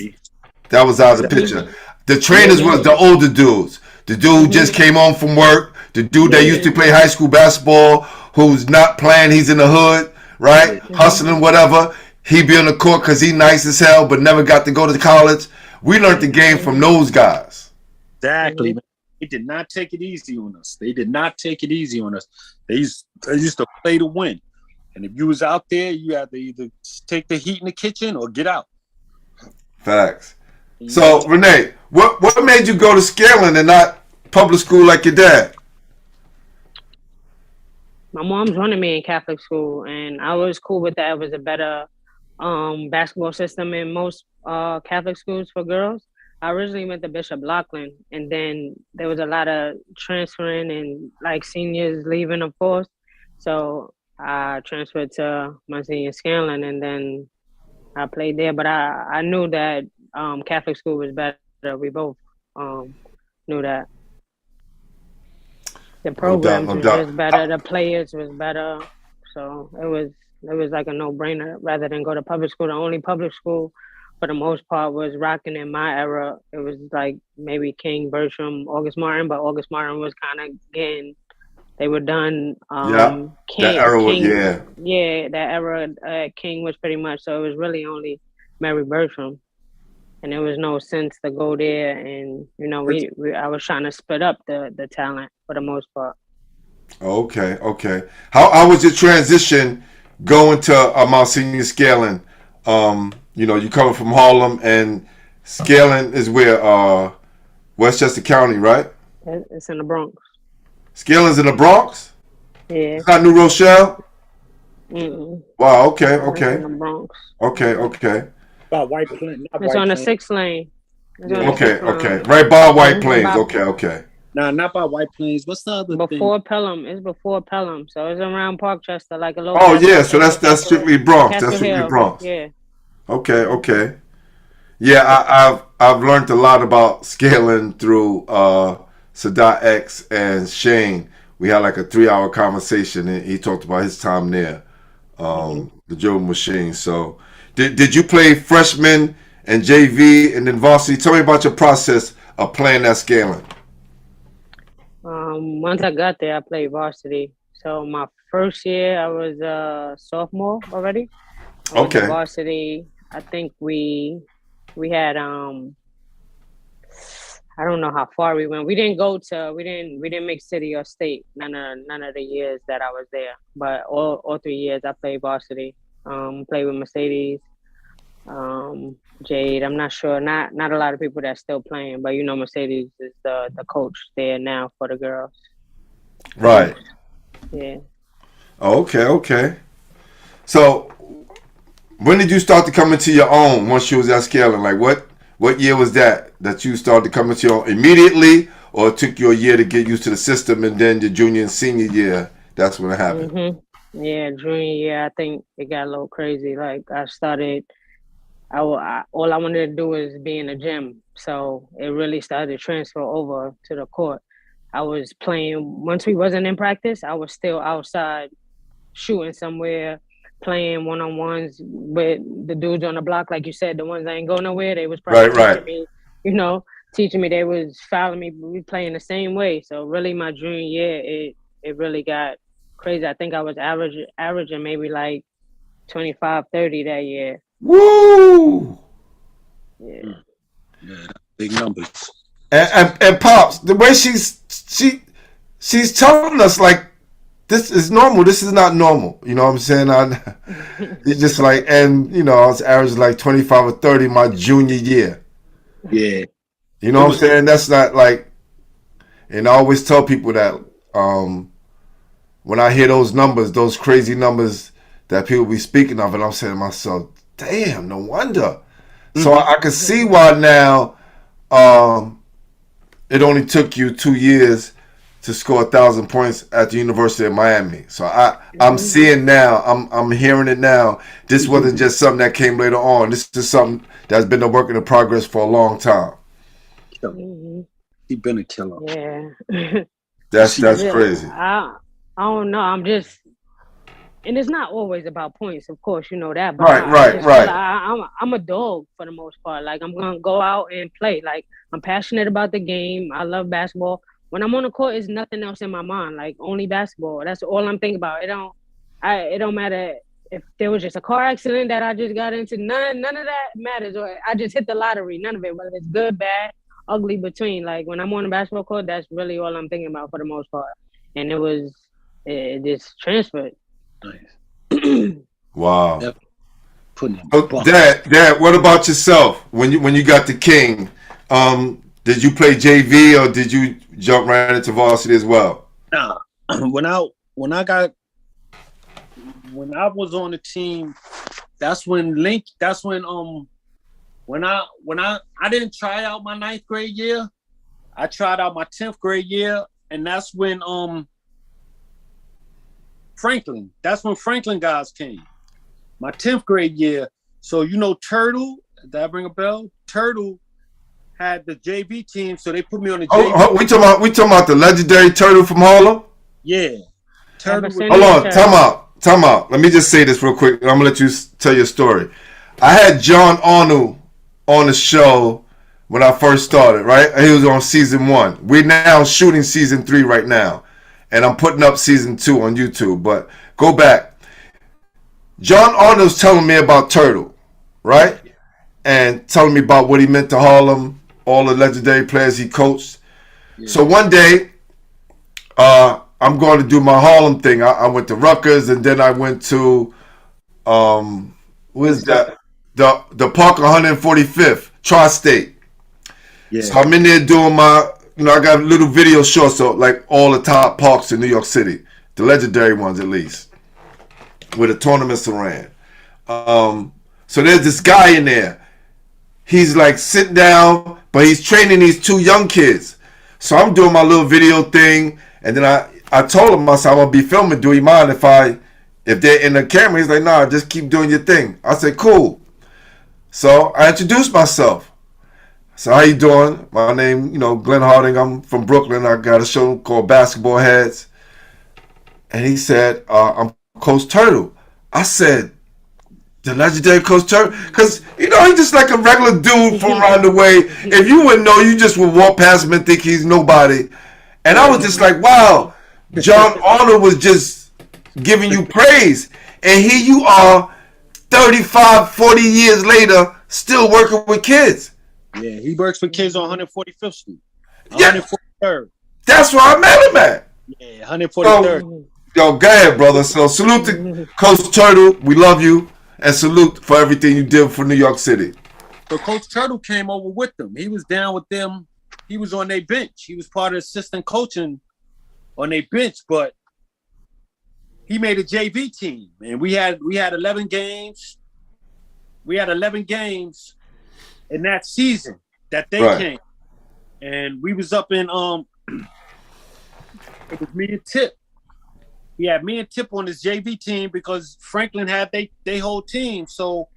out of the picture. The trainers was the older dudes. The dude who just came home from work. The dude that used to play high school basketball, who's not playing. He's in the hood, right? Hustling, whatever. He be on the court because he nice as hell, but never got to go to college. We learned the game from those guys. Exactly. They did not take it easy on us. They used to play to win. And if you was out there, you had to either take the heat in the kitchen or get out. Facts. So, Renee, what made you go to Scanlan and not public school like your dad? My mom's running me in Catholic school, and I was cool with that. It was a better basketball system in most Catholic schools for girls. I originally went to Bishop Loughlin, and then there was a lot of transferring and like seniors leaving, of course. So I transferred to Monsignor Scanlan, and then I played there. But I knew that Catholic school was better. We both knew that. The programs was just better. The players was better. So it was like a no-brainer rather than go to public school. The only public school for the most part was rocking in my era. It was like maybe King, Bertram, August Martin, but August Martin was kind of getting, they were done. King, that era, King, that era, King was pretty much, so it was really only Mary Bertram. And there was no sense to go there. And, I was trying to split up the talent for the most part. Okay. How was your transition going to Monsignor Scanlan? You coming from Harlem, and Scanlan is where Westchester County, right? It's in the Bronx. Scanlan's in the Bronx? Yeah. It's not New Rochelle? Mm-mm. Wow, okay. It's in the Bronx. Okay. About White Plains. It's on the 6th lane. Okay. Right by White Plains. Okay. Nah, not by White Plains. What's the other thing? Before Pelham. It's before Pelham. So it's around Parkchester, like a little. Oh, yeah. So that's strictly Bronx. That's strictly Bronx. Yeah. Okay. Yeah, I've learned a lot about Scanlan through Sadat X and Shane. We had like a 3-hour conversation, and he talked about his time there, the Joe Machine. So, did you play freshman and JV and then varsity? Tell me about your process of playing at Scanlan. Once I got there, I played varsity. So my first year, I was a sophomore already. Okay. Varsity. I think we had I don't know how far we went. We didn't make city or state none of the years that I was there. But all 3 years I played varsity. Played with Mercedes, Jade. I'm not sure. Not a lot of people that's still playing, but Mercedes is the coach there now for the girls. Right. Yeah. Okay. So, when did you start to come into your own once you was at Scanlan? Like what year was that you started to come into your own immediately, or it took you a year to get used to the system, and then your junior and senior year, that's when it happened? Mm-hmm. Yeah, junior year, I think it got a little crazy. Like I started, all I wanted to do was be in the gym. So it really started to transfer over to the court. I was playing, once we wasn't in practice, I was still outside shooting somewhere, playing one-on-ones with the dudes on the block. Like you said, the ones that ain't go nowhere, they was probably teaching me, teaching me, they was fouling me. We playing the same way. So really my junior year, it really got crazy. I think I was averaging maybe like 25, 30 that year. Woo! Yeah. Yeah, big numbers. And Pops, the way she's telling us like this is normal. This is not normal. You know what I'm saying? It's just like, and you know, I was averaging like 25 or 30 my junior year. Yeah. You know what I'm saying? That's not like, and I always tell people that when I hear those numbers, those crazy numbers that people be speaking of, and I'm saying to myself, damn, no wonder. So I can see why now it only took you 2 years to score 1,000 points at the University of Miami. So I'm seeing now, I'm hearing it now. This wasn't just something that came later on. This is something that's been a work in progress for a long time. He been a killer. Yeah. That's crazy. I don't know. I'm just, and it's not always about points, of course, you know that. But Right. I'm a dog for the most part. Like I'm gonna go out and play. Like I'm passionate about the game. I love basketball. When I'm on the court, it's nothing else in my mind. Like only basketball. That's all I'm thinking about. It don't matter if there was just a car accident that I just got into. None of that matters. Or I just hit the lottery. None of it. Whether it's good, bad, ugly, between. Like when I'm on the basketball court, that's really all I'm thinking about for the most part. And it just transferred. Nice. Wow. Yep. Dad, what about yourself? When you got the King, did you play JV or did you jump right into varsity as well? Nah. When I was on the team, when I didn't try out my 9th grade year. I tried out my 10th grade year, and that's when Franklin guys came. My 10th grade year. So you know Turtle, did that ring a bell? Turtle had the JV team, so they put me on the JV. Oh, we talking about the legendary Turtle from Harlem? Yeah. Turtle. Hold on, time out. Let me just say this real quick, and I'm gonna let you tell your story. I had John Arnold on the show when I first started, right? He was on season 1. We're now shooting season 3 right now. And I'm putting up season 2 on YouTube. But go back. John Arnold's telling me about Turtle, right? And telling me about what he meant to Harlem, all the legendary players he coached. Yeah. So one day, I'm going to do my Harlem thing. I went to Rutgers, and then I went to, where's that? The Park 145th, Tri-State. Yeah. So I'm in there doing my, I got little video shorts, so like all the top parks in New York City, the legendary ones at least, where the tournaments are ran. So there's this guy in there. He's like sitting down, but he's training these 2 young kids. So I'm doing my little video thing, and then I told him, I said, I'm gonna be filming. Do you mind if they're in the camera? He's like, nah, just keep doing your thing. I said, cool. So I introduced myself. So how you doing? My name, Glenn Harding. I'm from Brooklyn. I got a show called Basketball Heads. And he said, I'm Coach Turtle. I said, the legendary Coach Turtle? Because, he's just like a regular dude from around the way. If you wouldn't know, you just would walk past him and think he's nobody. And I was just like, wow, John Arnold was just giving you praise. And here you are, 35, 40 years later, still working with kids. Yeah, he works with kids on 145th Street. Yeah. 143rd. That's where I met him at. Yeah, 143rd. Yo, go ahead, brother. So salute to Coach Turtle. We love you. And salute for everything you did for New York City. So Coach Turtle came over with them. He was down with them. He was on their bench. He was part of assistant coaching on their bench, but he made a JV team. And we had 11 games. We had 11 games in that season that they came. And we was up in it was me and Tip. He had me and Tip on his JV team because Franklin had they whole team. So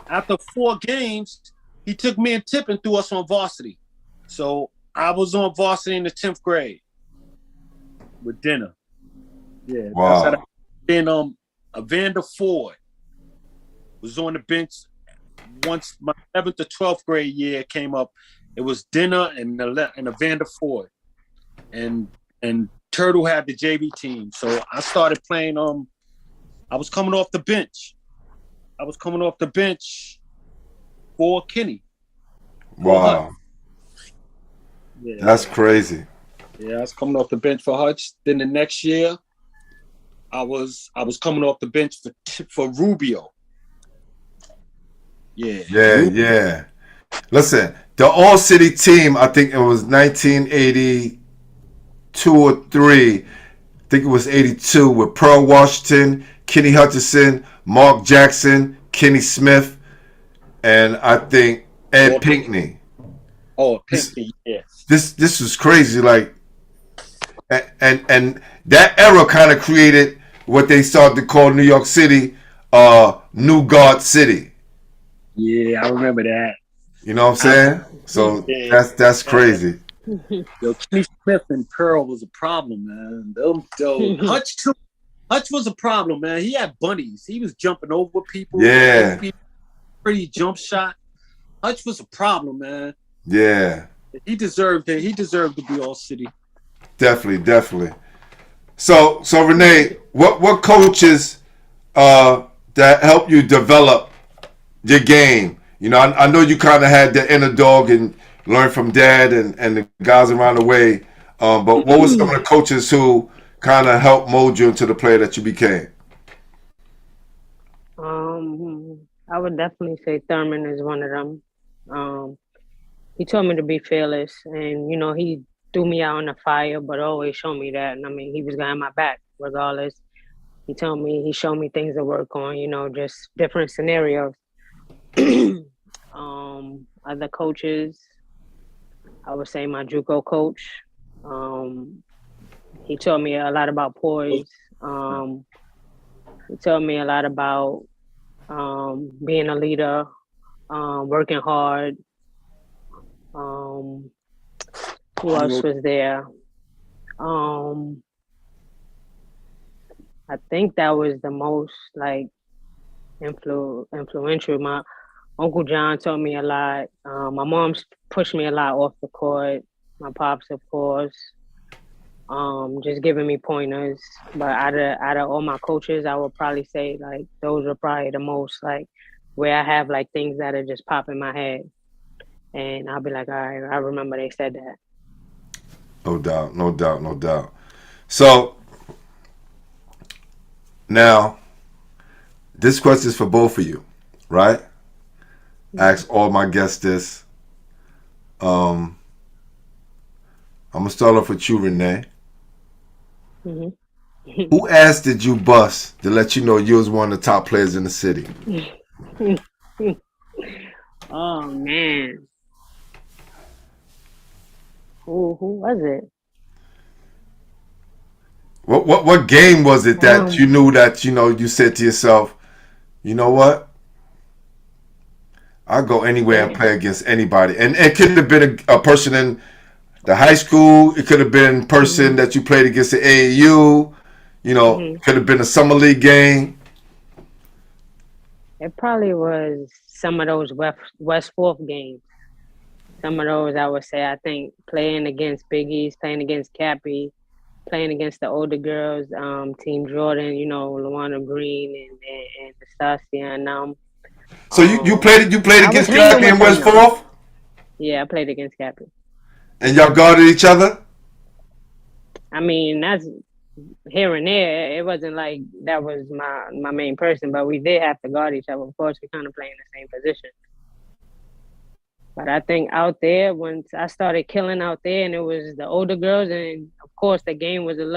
after 4 games, he took me and Tip and threw us on varsity. So I was on varsity in the 10th grade with dinner. Yeah. Wow. Then Evander Ford was on the bench. Once my 11th to 12th grade year came up, it was dinner and Evander Ford. And Turtle had the JV team. So I started playing. I was coming off the bench. For Kenny. Wow. Yeah. That's crazy. Yeah, I was coming off the bench for Hutch. Then the next year, I was coming off the bench for Rubio. Yeah. Listen, the All-City team, I think it was 1982 or 3. I think it was 82 with Pearl Washington, Kenny Hutchinson, Mark Jackson, Kenny Smith, and I think Ed Pinckney. Oh, Pinckney, yes. This was crazy. Like, and that era kind of created what they started to call New York City, New God City. Yeah, I remember that. You know what I'm saying? So that's crazy. Yo, Kenny Smith and Pearl was a problem, man. Hutch was a problem, man. He had bunnies. He was jumping over people. Yeah. Pretty jump shot. Hutch was a problem, man. Yeah. He deserved it. He deserved to be All City. Definitely. So Renee, what coaches that helped you develop your game? You know, I know you kind of had the inner dog and learned from dad and the guys around the way. But what were some of the coaches who kind of helped mold you into the player that you became? I would definitely say Thurman is one of them. He told me to be fearless, and you know, he threw me out on the fire, but always showed me that. And I mean, he was got my back regardless. He showed me things to work on, you know, just different scenarios. Other coaches, I would say my JUCO coach. He taught me a lot about poise. He taught me a lot about being a leader, working hard. Who else was there? I think that was the most like influential. My Uncle John taught me a lot. My mom's pushed me a lot off the court. My pops, of course, just giving me pointers. But out of all my coaches, I would probably say like those are probably the most like where I have like things that are just pop in my head, and I'll be like, all right, I remember they said that. No doubt. So now, this question is for both of you, right? I ask all my guests this. I'm gonna start off with you, Renee. Who ass did you bust to let you know you was one of the top players in the city? Oh man, who was it? What game was it that you knew that you said to yourself, you know what? I'll go anywhere and play against anybody. And it could have been a person in the high school. It could have been a person that you played against the AAU. Could have been a summer league game. It probably was some of those West Fourth games. Some of those, I would say, I think playing against Biggies, playing against Cappy, playing against the older girls, Team Jordan, Luana Green and Nastasia and So you played against Cappy in West Fourth? Yeah, I played against Cappy. And y'all guarded each other? I mean, that's here and there. It wasn't like that was my main person, but we did have to guard each other. Of course, we kind of play in the same position. But I think out there, once I started killing out there, and it was the older girls, and of course the game was it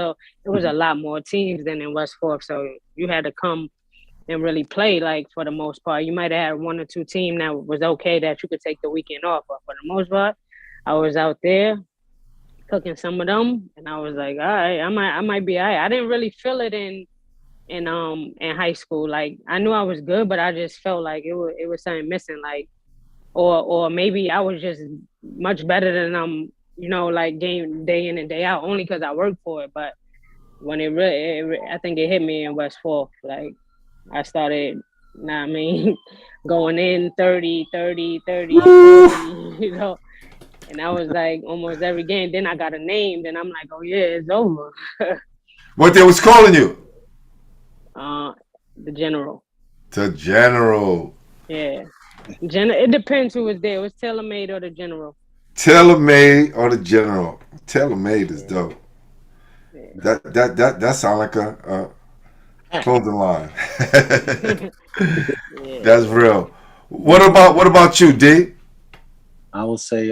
was a lot more teams than in West Fork, so you had to come and really play, like, for the most part. You might have had one or two teams that was okay that you could take the weekend off, but for the most part, I was out there cooking some of them, and I was like, all right, I might be all right. I didn't really feel it in high school. Like, I knew I was good, but I just felt like it was something missing, like, or maybe I was just much better than like game day in and day out, only because I worked for it. But when I think it hit me in West Fork. Like, I started, going in 30, And that was like almost every game. Then I got a name. Then I'm like, oh yeah, it's over. What they was calling you? The general. The general. Yeah. It depends who was there. It was tailor-made or the general. Tailor-made or the general. Tailor-made is dope. Yeah. That sound like a clothing line. Yeah. That's real. What about you, D? I would say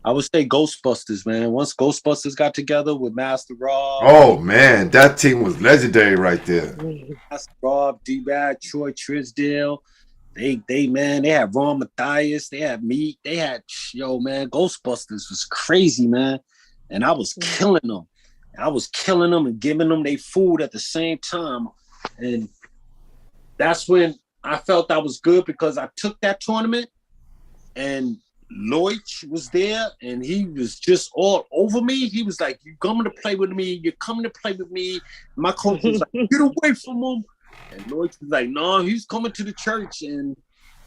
Ghostbusters, man. Once Ghostbusters got together with Master Rob. Oh man, that team was legendary right there. Master Rob, D-Bad, Troy Trisdale. They had Ron Matthias, they had me, they had Ghostbusters was crazy, man. And I was killing them. And giving them their food at the same time. And that's when I felt I was good, because I took that tournament and Lloyd was there and he was just all over me. He was like, "You're coming to play with me. You're coming to play with me." My coach was like, "Get away from him." And Lloyd was like, "No, he's coming to the church." And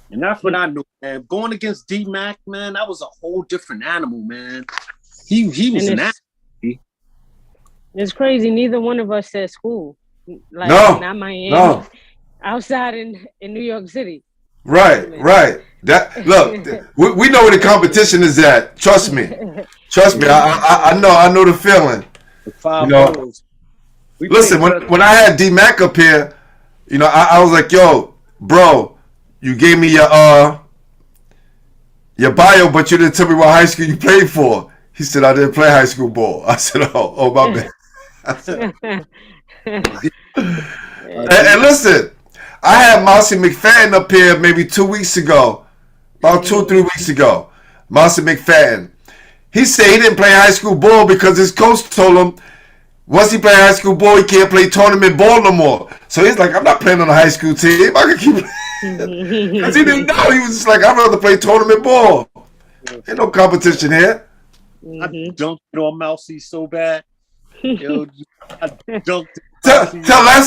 that's what I knew, man. Going against D-Mac, man, that was a whole different animal, man. He was an animal. It's crazy. Neither one of us said school. Like, no, not Miami. No. Outside in New York City. Right. That look, we know where the competition is at. Trust me. I know the feeling. You know, listen, when I had D-Mac up here, you know, I was like, "Yo, bro, you gave me your bio, but you didn't tell me what high school you played for." He said, "I didn't play high school ball." I said, "Oh my bad." And listen, I had Monsignor McFadden up here maybe 2 weeks ago, about 2 or 3 weeks ago. Monsignor McFadden. He said he didn't play high school ball because his coach told him once he played high school ball, he can't play tournament ball no more. So he's like, "I'm not playing on a high school team. I can keep playing." Because he didn't know. He was just like, "I'd rather play tournament ball. Ain't no competition here." I dunked it on Mousy so bad. Yo, I dunked it. Tell that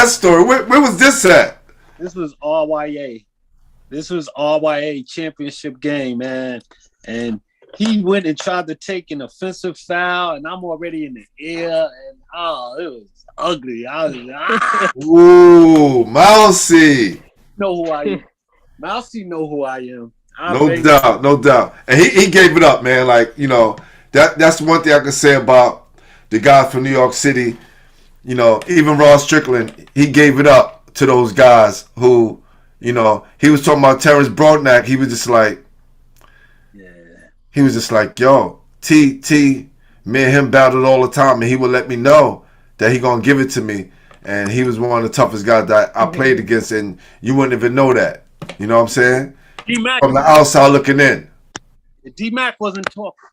story. Where was this at? This was RYA. This was RYA championship game, man. And he went and tried to take an offensive foul, and I'm already in the air, and it was ugly. I was ooh, Mousy. Know who I am. Mousy know who I am. No doubt. And he gave it up, man. Like, you know, that's one thing I can say about the guy from New York City. You know, even Ross Strickland, he gave it up to those guys who, you know, he was talking about Terrence Broadnack. He was just like, "Yo, T, me and him battled all the time, and he would let me know that he gonna give it to me." And he was one of the toughest guys that I played against, and you wouldn't even know that. You know what I'm saying? D-Mac, from the outside looking in. D-Mac wasn't talking.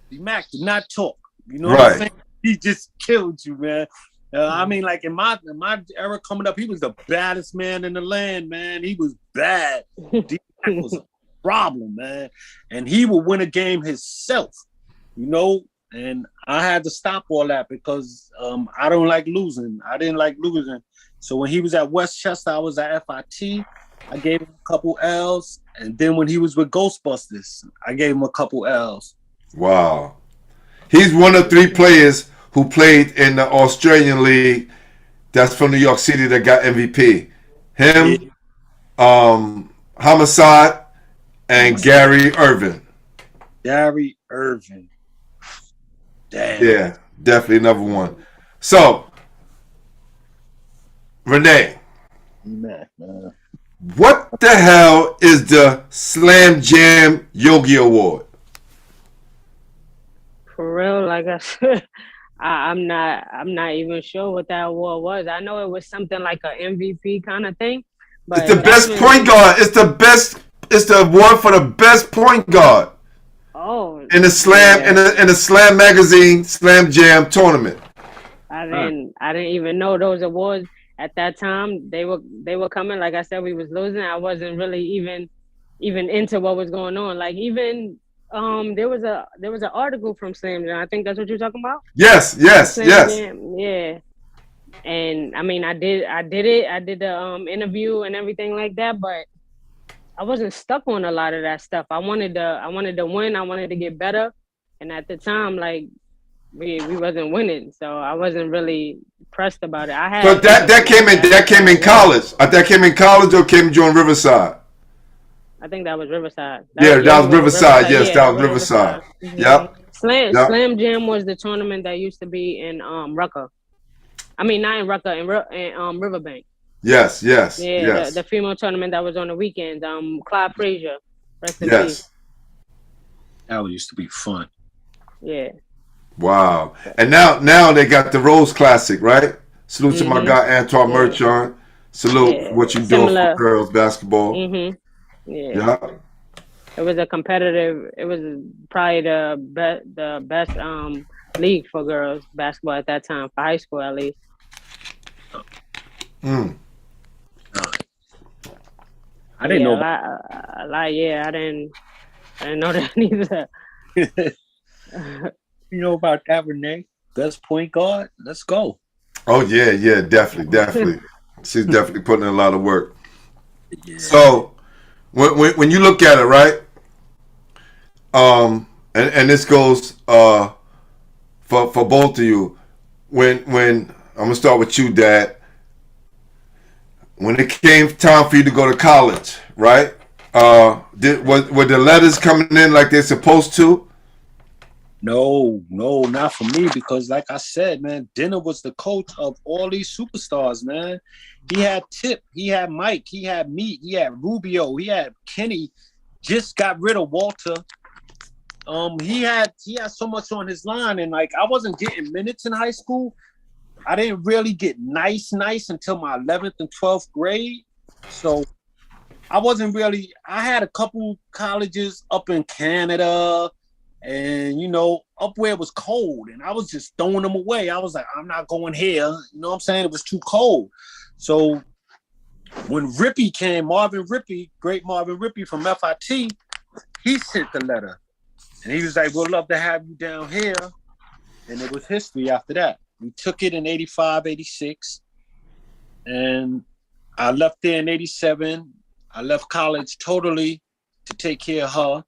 D-Mac did not talk. You know what I'm saying? He just killed you, man. I mean, like in my era coming up, he was the baddest man in the land, man. He was bad. D-Mac was a problem, man. And he would win a game himself, you know? And I had to stop all that because I don't like losing. I didn't like losing. So when he was at Westchester, I was at FIT. I gave him a couple L's. And then when he was with Ghostbusters, I gave him a couple L's. Wow. He's one of 3 players who played in the Australian League that's from New York City that got MVP. Him, Homicide, and Gary Irvin. Gary Irvin. Damn. Yeah, definitely number one. So, Renee. Man. What the hell is the Slam Jam Yogi Award? For real, like I said, I'm not even sure what that award was. I know it was something like an MVP kind of thing. But it's the best point guard. It's the award for the best point guard. Oh. In the Slam in the Slam magazine Slam Jam tournament. I didn't even know those awards at that time. They were coming. Like I said, we was losing. I wasn't really even into what was going on. Like even there was an article from Slam Jam. I think that's what you're talking about. Yes. Jam, yeah. And I mean, I did it. I did the interview and everything like that. But I wasn't stuck on a lot of that stuff. I wanted to win. I wanted to get better. And at the time, like we wasn't winning, so I wasn't really pressed about it. I So had that came in college. That came in college or came during Riverside. I think that was Riverside. Yeah, that was Yogi was Riverside. Riverside. Yes, Yeah, that that was was Riverside. Riverside. Mm-hmm. Yep. Yep. Slam Jam was the tournament that used to be in Rucker. I mean, not in Rucker, in Riverbank. Yes. Yes. Yeah, Yes. the female tournament that was on the weekends. Clyde Frazier, rest in peace. Yes. That used to be fun. Yeah. Wow. And now they got the Rose Classic, right? Salute to my guy Antoine Merchant. Salute for what you're doing for girls basketball. Yeah. Yeah. It was a competitive. It was probably the best league for girls basketball at that time, for high school at least. I didn't know. I didn't know that either. You know about that, Renee? Best point guard. Let's go. Oh yeah, definitely. She's definitely putting in a lot of work. Yeah. So when you look at it, right? And this goes for both of you. When I'm gonna start with you, Dad. When it came time for you to go to college, right? Were the letters coming in like they're supposed to? No, not for me, because like I said, man, Dinner was the coach of all these superstars, man. He had Tip, he had Mike, he had me, he had Rubio, he had Kenny, just got rid of Walter. He had so much on his line, and like I wasn't getting minutes in high school. I didn't really get nice until my 11th and 12th grade. So I wasn't really, I had a couple colleges up in Canada and, up where it was cold, and I was just throwing them away. I was like, I'm not going here. You know what I'm saying? It was too cold. So when Rippy came, great Marvin Rippy from FIT, he sent the letter. And he was like, we'd love to have you down here. And it was history after that. We took it in 85, 86. And I left there in 87. I left college totally to take care of her.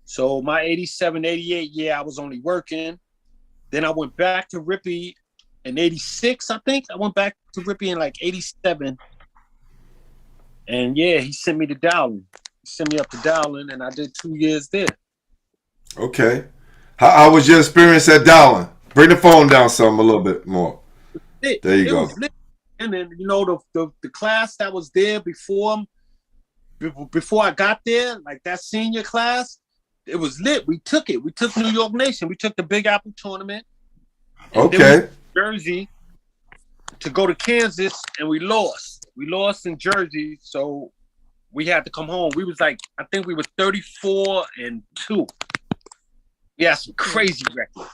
So my 87, 88 year, I was only working. Then I went back to Rippy in 86, I think. I went back to Rippy in like 87. And yeah, he sent me to Dowling. He sent me up to Dowling, and I did 2 years there. Okay. How was your experience at Dowling? Bring the phone down some a little bit more. There you go. And then, the class that was there before I got there, like that senior class, it was lit. We took it. We took New York Nation. We took the Big Apple tournament. Okay. Then we went to Jersey to go to Kansas, and we lost. We lost in Jersey, so we had to come home. We was like, I think we were 34-2. Yeah, some crazy record.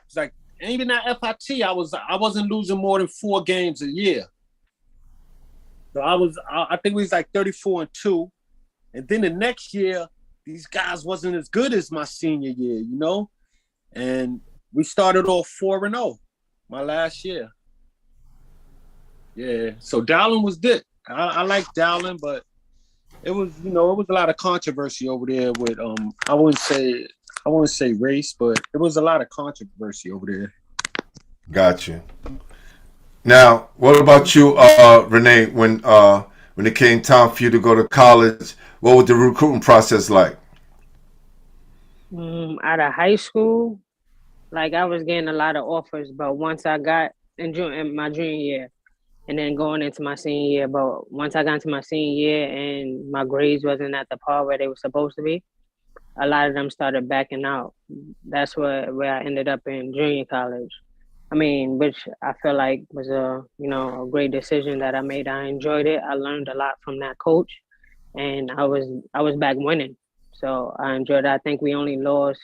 It's like, and even at FIT, I wasn't losing more than 4 games a year. So I think we was like 34-2. And then the next year, these guys wasn't as good as my senior year, And we started off 4-0 my last year. Yeah. So Dowling was good. I like Dowling, but it was, it was a lot of controversy over there with I wouldn't say race, but it was a lot of controversy over there. Gotcha. Now, what about you, Renee? When it came time for you to go to college, what was the recruiting process like? Out of high school, like I was getting a lot of offers, but once I got in my junior year, and then going into my senior year, but once I got into my senior year and my grades wasn't at the par where they were supposed to be, a lot of them started backing out. That's where I ended up in junior college. I mean, which I feel like was a great decision that I made. I enjoyed it. I learned a lot from that coach, and I was back winning. So I enjoyed it. I think we only lost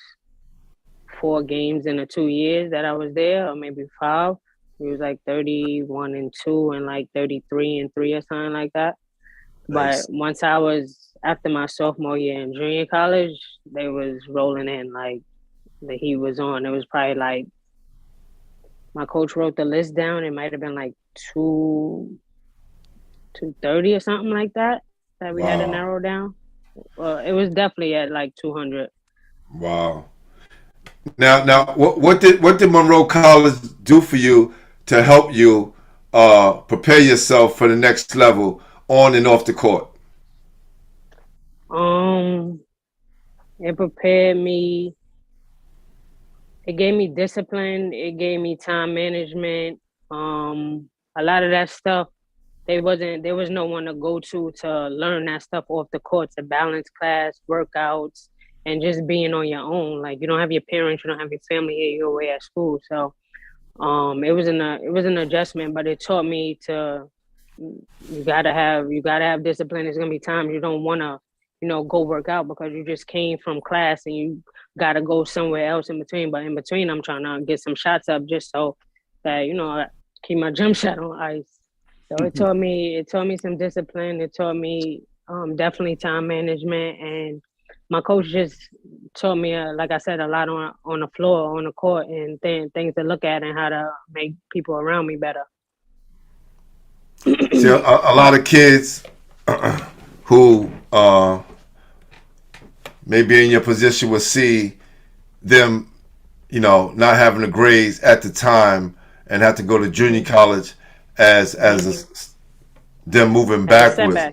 4 games in the 2 years that I was there, or maybe 5. It was like 31-2 and like 33-3 or something like that. Nice. But once I was after my sophomore year in junior college, they was rolling in, like the heat was on. It was probably like my coach wrote the list down. It might have been like 230 or something like that we had to narrow down. Well, it was definitely at like 200. Wow. Now, what did Monroe College do for you to help you prepare yourself for the next level on and off the court? Um, it prepared me. It gave me discipline. It gave me time management. A lot of that stuff. There was no one to go to learn that stuff off the court, to balance class, workouts, and just being on your own. Like, you don't have your parents, you don't have your family here, you're away at school. So it was an adjustment, but it taught me to you gotta have discipline. There's gonna be times you don't wanna, go work out because you just came from class and you gotta go somewhere else in between. But in between, I'm trying to get some shots up just so that, I keep my jump shot on ice. So it taught me some discipline. It taught me definitely time management, and my coach just taught me, like I said, a lot on the floor, on the court, and things to look at and how to make people around me better. See, a lot of kids who maybe in your position will see them, not having the grades at the time and have to go to junior college as them moving backwards.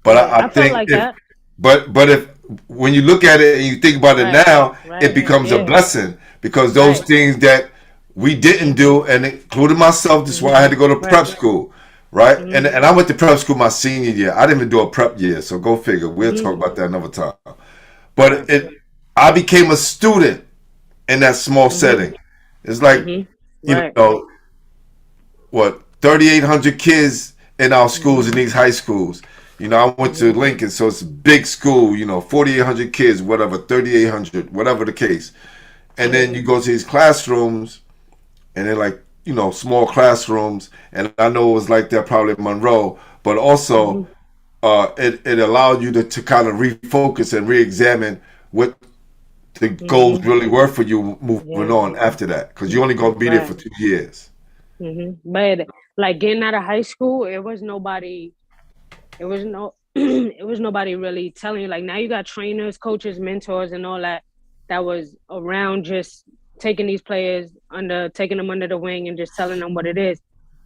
But Yeah, I I felt think like that. but if when you look at it and you think about it Right, now, right, it becomes a yeah, blessing because those right, things that we didn't do, and including myself, this is why I had to go to prep right. school, right? Mhm, And I went to prep school my senior year. I didn't even do a prep year, so go figure. We'll mhm, talk about that another time. But right, I became a student in that small mhm, setting. It's like, mhm, you right, know, what 3,800 kids in our schools in mhm, these high schools. I went to mhm, Lincoln, so it's a big school. 4,800 kids, whatever, 3,800, whatever the case. And then yeah, you go to these classrooms, and they're like, small classrooms. And I know it was like that probably in Monroe, but also mhm, it allowed you to kind of refocus and re-examine what the goals mhm, really were for you moving yeah, on after that, because you're only gonna be there right. for 2 years. But like getting out of high school, it was nobody. It was no. It was nobody really telling you. Like now, you got trainers, coaches, mentors, and all that. That was around just taking these players taking them under the wing, and just telling them what it is.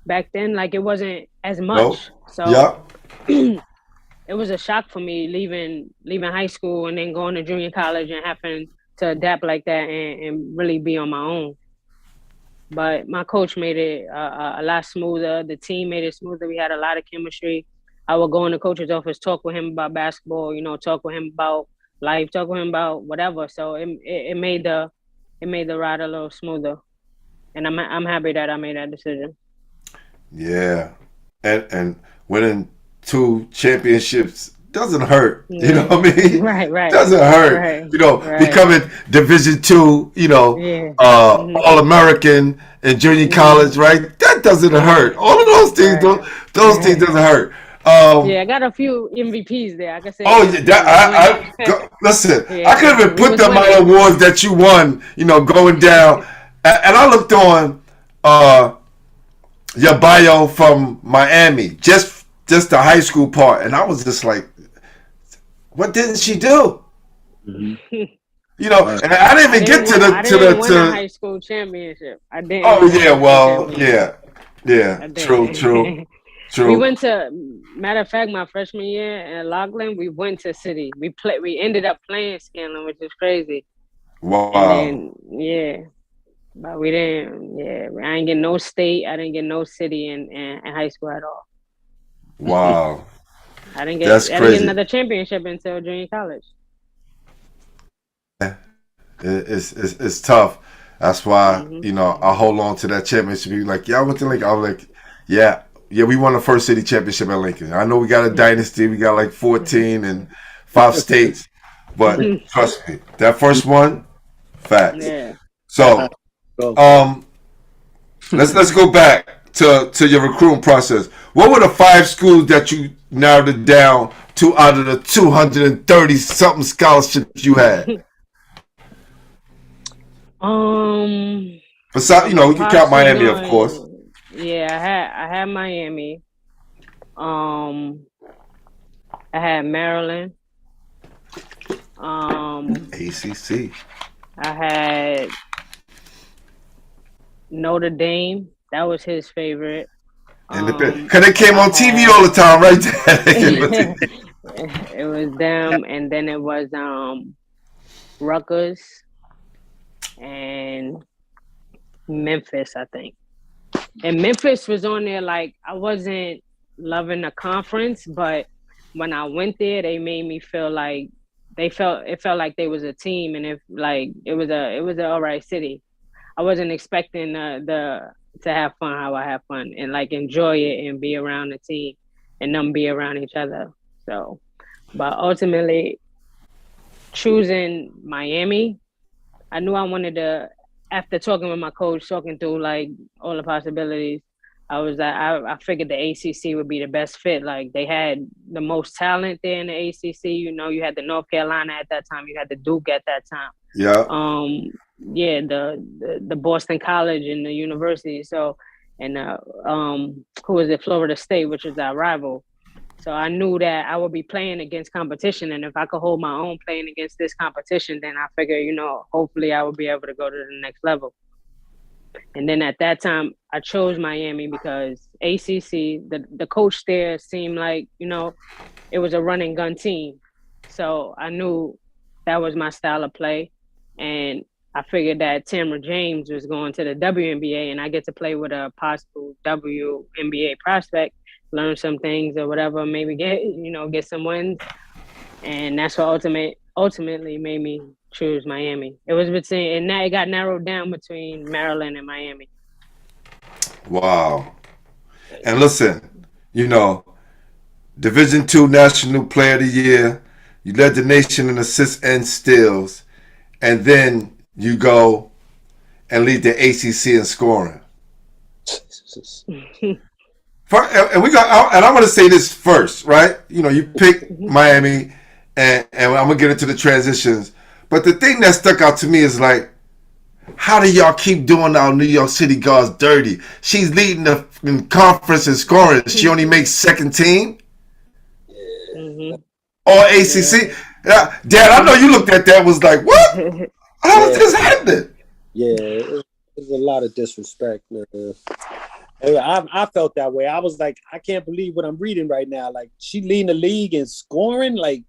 Back then, like it wasn't as No, much. So yeah, it was a shock for me leaving high school and then going to junior college and having to adapt like that and really be on my own. But my coach made it a lot smoother. The team made it smoother. We had a lot of chemistry. I would go in the coach's office, talk with him about basketball, talk with him about life, talk with him about whatever. So it made the ride a little smoother, and I'm happy that I made that decision. yeah, and winning 2 championships doesn't hurt. You know Yeah, what I mean? right, right, Doesn't hurt. right, right. Becoming Division II, Yeah. All American in junior college, right? That doesn't Right. hurt. All of those things, Right. those things doesn't hurt. Yeah, I got a few MVPs there. I can say Oh yeah, one. listen. I Yeah, could even we put was them my winning. awards that you won. Going down, and I looked on your bio from Miami, just the high school part, and I was just like, what didn't she do? Mhm. And I didn't even get to the I to didn't the win a to. high school championship. I didn't Oh win a yeah, high school well championship. yeah, yeah. I True, true, didn't. We true. went to matter of fact, my freshman year in Loughlin, we went to City. We ended up playing Scanlan, which is crazy. And Wow, then yeah, but we didn't. Yeah, I didn't get no state. I didn't get no city in high school at all. wow. That's I didn't get crazy. another championship until junior college. It's tough. That's why Mhm. I hold on to that championship. Be like, yeah, I went to Lincoln. I was like, yeah, yeah, we won the first city championship at Lincoln. I know we got a dynasty. We got like 14 and 5 states, but trust me, that first one, facts. Yeah. So, Go. let's go back to your recruiting process. What were the 5 schools that you narrowed it down to out of the 230 something scholarships you had? Um, Besides, I'm a we can count possibly Miami, of course. going. Yeah, I had Miami. Um, I had Maryland. ACC. I had Notre Dame. That was his favorite. Because they came on TV all the time, right there. It was them, and then it was Rutgers and Memphis, I think. And Memphis was on there. Like, I wasn't loving the conference, but when I went there, they made me feel like it felt like they was a team, and it was an all right city. I wasn't expecting to have fun how I have fun and like enjoy it and be around the team and them be around each other. So, but ultimately choosing Miami, I knew I wanted to, after talking with my coach, talking through like all the possibilities, I figured the ACC would be the best fit. Like, they had the most talent there in the ACC. You know, you had the North Carolina at that time. You had the Duke at that time. Yeah. Yeah, the Boston College and the university. So, and who was it? Florida State, which is our rival. So I knew that I would be playing against competition, and if I could hold my own playing against this competition, then I figure, you know, hopefully I would be able to go to the next level. And then at that time, I chose Miami because ACC, the coach there seemed like, you know, it was a run and gun team. So I knew that was my style of play. And I figured that Tamara James was going to the WNBA, and I get to play with a possible WNBA prospect, learn some things or whatever, maybe get some wins. And that's what ultimately made me choose Miami. It was between, and now it got narrowed down between Maryland and Miami. Wow. And listen, you know, Division II National Player of the Year, you led the nation in assists and steals, and then you go and lead the ACC in scoring. And I want to say this first, right? You know, you pick Miami, and I'm gonna get into the transitions. But the thing that stuck out to me is like, how do y'all keep doing our New York City guards dirty? She's leading the conference in scoring. She only makes second team. Or ACC. Yeah. Dad, I know you looked at that, was like, what? How is this happening? Yeah, there's a lot of disrespect. I felt that way. I was like, I can't believe what I'm reading right now. Like, she leading the league in scoring. Like,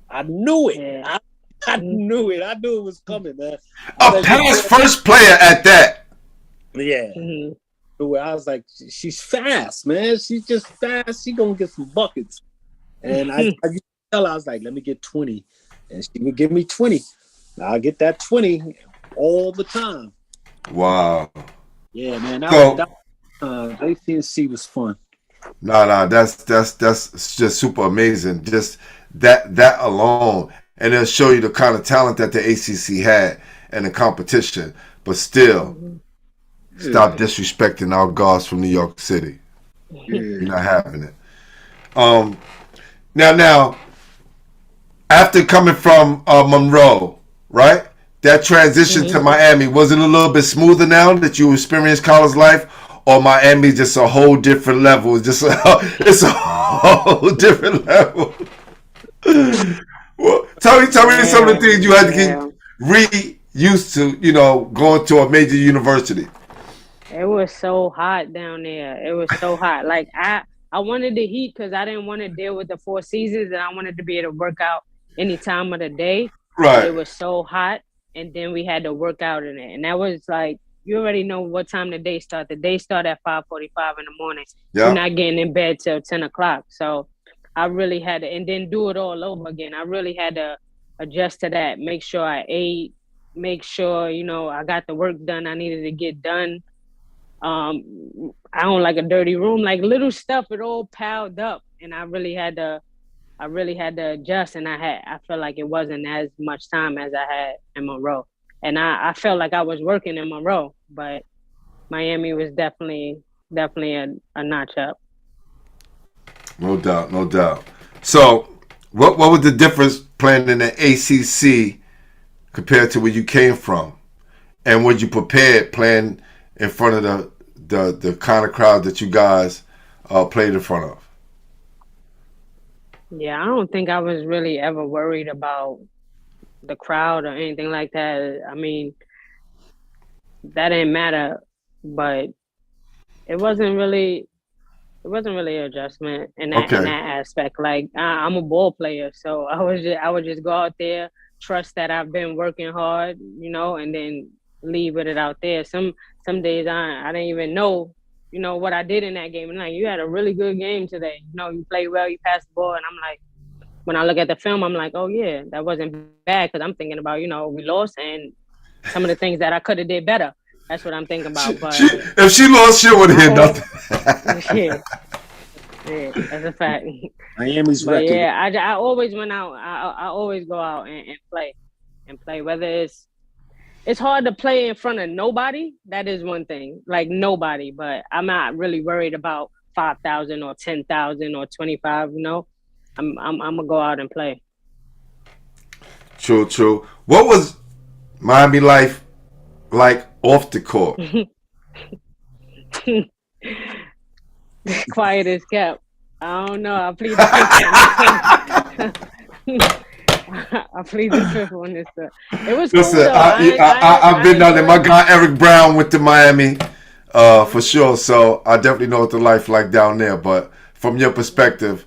I knew it. Yeah. I knew it. I knew it was coming, man. A past first player at that. Yeah. I was like, she's fast, man. She's just fast. She gonna get some buckets. And I was like, let me get 20. And she would give me 20. I'll get that 20 all the time. Wow. Yeah, man. ACC was fun. No, that's just super amazing. Just that alone. And it'll show you the kind of talent that the ACC had and the competition. But still, stop disrespecting our guards from New York City. You're not having it. Now, after coming from Monroe, right? That transition to Miami, was it a little bit smoother now that you experienced college life? Or Miami just a whole different level? It's a whole different level. Well, tell me some of the things you had to get re-used to, you know, going to a major university. It was so hot down there. It was so hot. Like, I wanted the heat because I didn't want to deal with the 4 seasons, and I wanted to be able to work out any time of the day. Right. It was so hot, and then we had to work out in it. And that was like, you already know what time the day starts. The day starts at 5:45 in the morning. Yep. You're not getting in bed till 10 o'clock. So I really had to, and then do it all over again. I really had to adjust to that, make sure I ate, make sure, you know, I got the work done I needed to get done. I don't like a dirty room, like little stuff, it all piled up. And I really had to adjust, and I felt like it wasn't as much time as I had in Monroe. And I felt like I was working in Monroe, but Miami was definitely a notch up. No doubt. So, what was the difference playing in the ACC compared to where you came from, and were you prepared playing in front of the kind of crowd that you guys played in front of? Yeah, I don't think I was really ever worried about the crowd or anything like that. I mean, that didn't matter, but it wasn't really an adjustment in that Okay. aspect. Like I'm a ball player, so I would just go out there, trust that I've been working hard, and then leave with it out there. Some days I didn't even know, what I did in that game. And like, you had a really good game today. You played well, you passed the ball, and I'm like, when I look at the film, I'm like, oh yeah, that wasn't bad, because I'm thinking about, we lost and some of the things that I could have did better. That's what I'm thinking about. But if she lost, she would have hit nothing. Yeah, that's a fact. Miami's but record. yeah, I always went out. I always go out and play. Whether it's hard to play in front of nobody. That is one thing, like nobody. But I'm not really worried about 5,000 or 10,000 or 25. I'm gonna go out and play. True. What was Miami life like off the court? Quiet as kept. I don't know. I plead the fifth on this. It was Listen, cool though. I've been down there. My guy Eric Brown went to Miami, for sure. So I definitely know what the life like down there. But from your perspective,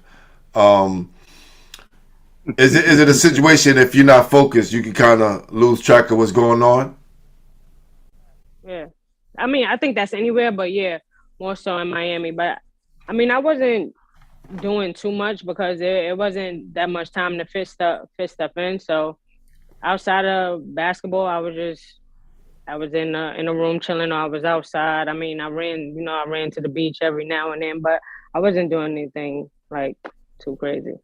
is it a situation, if you're not focused, you can kind of lose track of what's going on? Yeah, I mean, I think that's anywhere, but yeah, more so in Miami. But I mean, I wasn't doing too much because it wasn't that much time to fit stuff in. So outside of basketball, I was in a room chilling, or I was outside. I mean, I ran to the beach every now and then, but I wasn't doing anything like too crazy.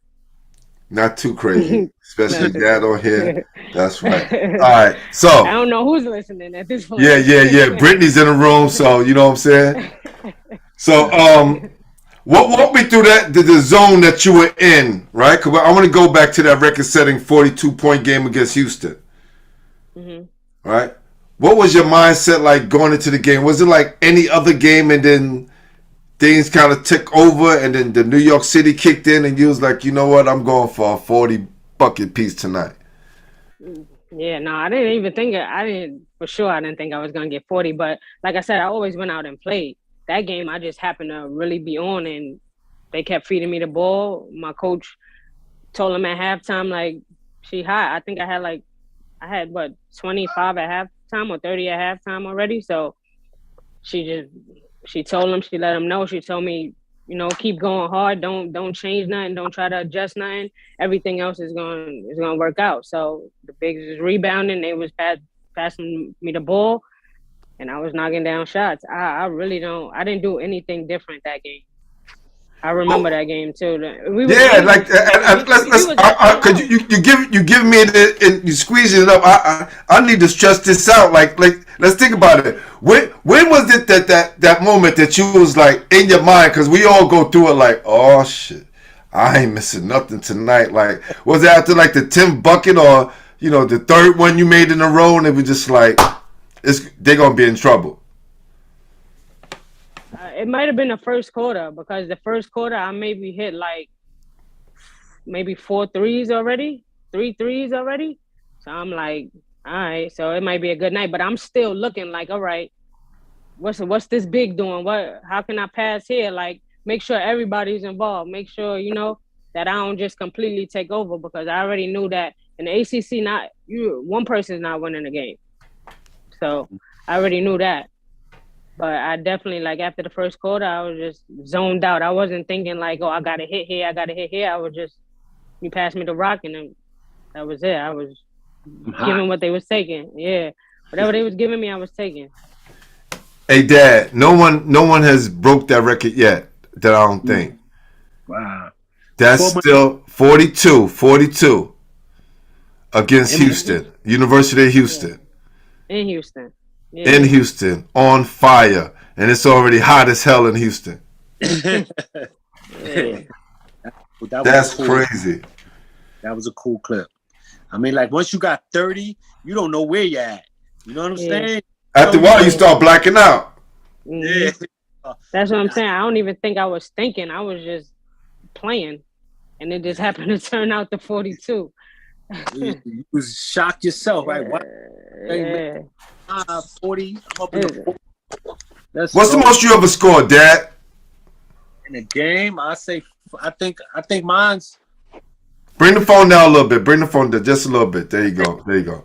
Not too crazy, especially dad on here. That's right. All right, so I don't know who's listening at this point. Yeah. Brittany's in the room, so you know what I'm saying. So, walk me through the zone that you were in, right? Because I want to go back to that record-setting 42-point game against Houston. Mm-hmm. Right? What was your mindset like going into the game? Was it like any other game, and then things kind of took over, and then the New York City kicked in, and you was like, you know what, I'm going for a 40 bucket piece tonight? Yeah, no, I didn't even think I didn't think I was gonna get 40. But like I said, I always went out and played. That game, I just happened to really be on, and they kept feeding me the ball. My coach told him at halftime, like, she hot. I think I had what, 25 at halftime or 30 at halftime already. So she told him, she let him know. She told me, keep going hard. Don't change nothing. Don't try to adjust nothing. Everything else is going to work out. So the bigs was rebounding. They was passing me the ball, and I was knocking down shots. I didn't do anything different that game. I remember that game too. Cause you give me it and you squeeze it up. I need to stress this out. Like let's think about it. When was it that moment that you was like in your mind? Cause we all go through it like, oh shit, I ain't missing nothing tonight. Like, was it after like the 10th bucket, or the third one you made in a row, and it was just like, they're gonna be in trouble? It might have been the first quarter, because the first quarter I maybe hit like maybe 4 threes already, 3 threes already. So I'm like, all right, so it might be a good night, but I'm still looking like, all right, what's this big doing? How can I pass here? Like, make sure everybody's involved. Make sure, that I don't just completely take over, because I already knew that in the ACC, one person's not winning the game. So I already knew that. But I definitely, like, after the first quarter, I was just zoned out. I wasn't thinking like, oh, I got to hit here, I was just, you passed me the rock, and then that was it. I was giving what they was taking. Yeah. Whatever they was giving me, I was taking. Hey, Dad, no one has broke that record yet, that I don't think. Wow. That's still 42 against Houston, University of Houston. In Houston. Yeah. In Houston, on fire, and it's already hot as hell in Houston. Yeah. That's crazy. That was a cool clip. I mean, like, once you got 30, you don't know where you're at. You know what I'm saying? After a while, you start blacking out. Mm-hmm. Yeah. That's what I'm saying. I don't even think I was thinking. I was just playing, and it just happened to turn out to 42. You was shocked yourself, right? What? Yeah. 40. I'm up in the 40. What's the most you ever scored, Dad? In a game, I think mine's. Bring the phone down a little bit. Bring the phone down just a little bit. There you go. There you go.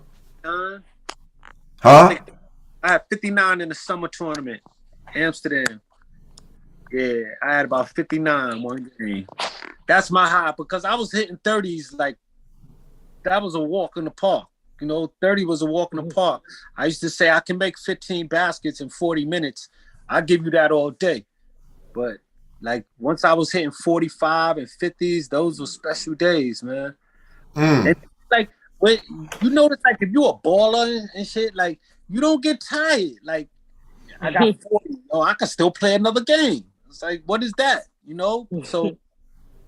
Huh? I had 59 in the summer tournament, Amsterdam. Yeah, I had about 59 one game. That's my high because I was hitting 30s like that was a walk in the park. 30 was a walk in the park. I used to say I can make 15 baskets in 40 minutes. I'll give you that all day. But like once I was hitting 45 and 50s, those were special days, man. And like when you notice, like if you're a baller and shit, like you don't get tired. Like I got 40. I can still play another game. It's like, what is that? So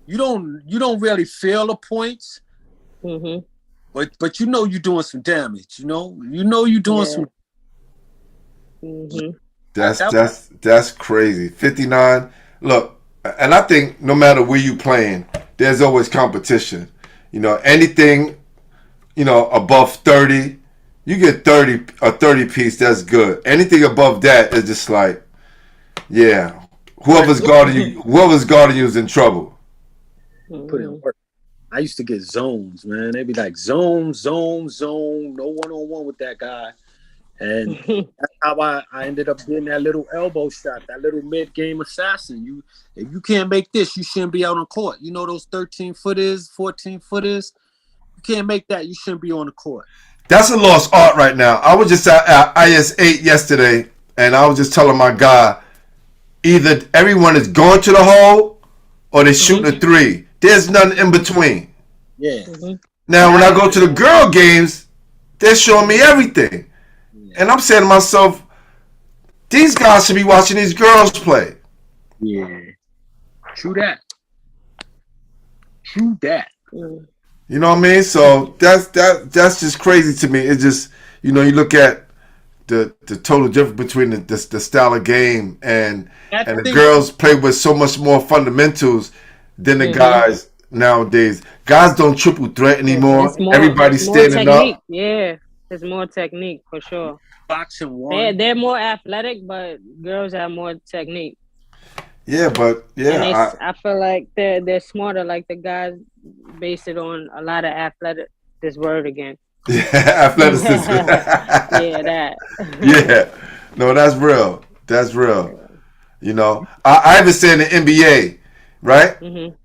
you don't really feel the points. Mm-hmm. But you're doing some damage, you're doing some. Mm-hmm. That's crazy. 59. Look, and I think no matter where you playing, there's always competition. Anything, above 30, you get 30 piece. That's good. Anything above that is just like, yeah, whoever's guarding you is in trouble. Put in work. I used to get zones, man. They'd be like zone, no one-on-one with that guy. And that's how I ended up getting that little elbow shot, that little mid-game assassin. If you can't make this, you shouldn't be out on court. Those 13-footers, 14-footers, you can't make that, you shouldn't be on the court. That's a lost art right now. I was just at IS-8 yesterday, and I was just telling my guy, either everyone is going to the hole or they shooting a three. There's nothing in between. Yeah. Now, when I go to the girl games, they're showing me everything. And I'm saying to myself, these guys should be watching these girls play. Yeah. True that. You know what I mean? So that's just crazy to me. It's just, you look at the total difference between the style of game and the girls play with so much more fundamentals than the guys nowadays. Guys don't triple threat anymore. Everybody's standing up. Yeah, it's more technique for sure. Boxing one. They're more athletic, but girls have more technique. Yeah, but yeah, I feel like they're smarter. Like the guys base it on a lot of athletic. This word again. Yeah, athleticism. Yeah, that. Yeah, no, that's real. That's real. I even say in the NBA, right? Mm-hmm.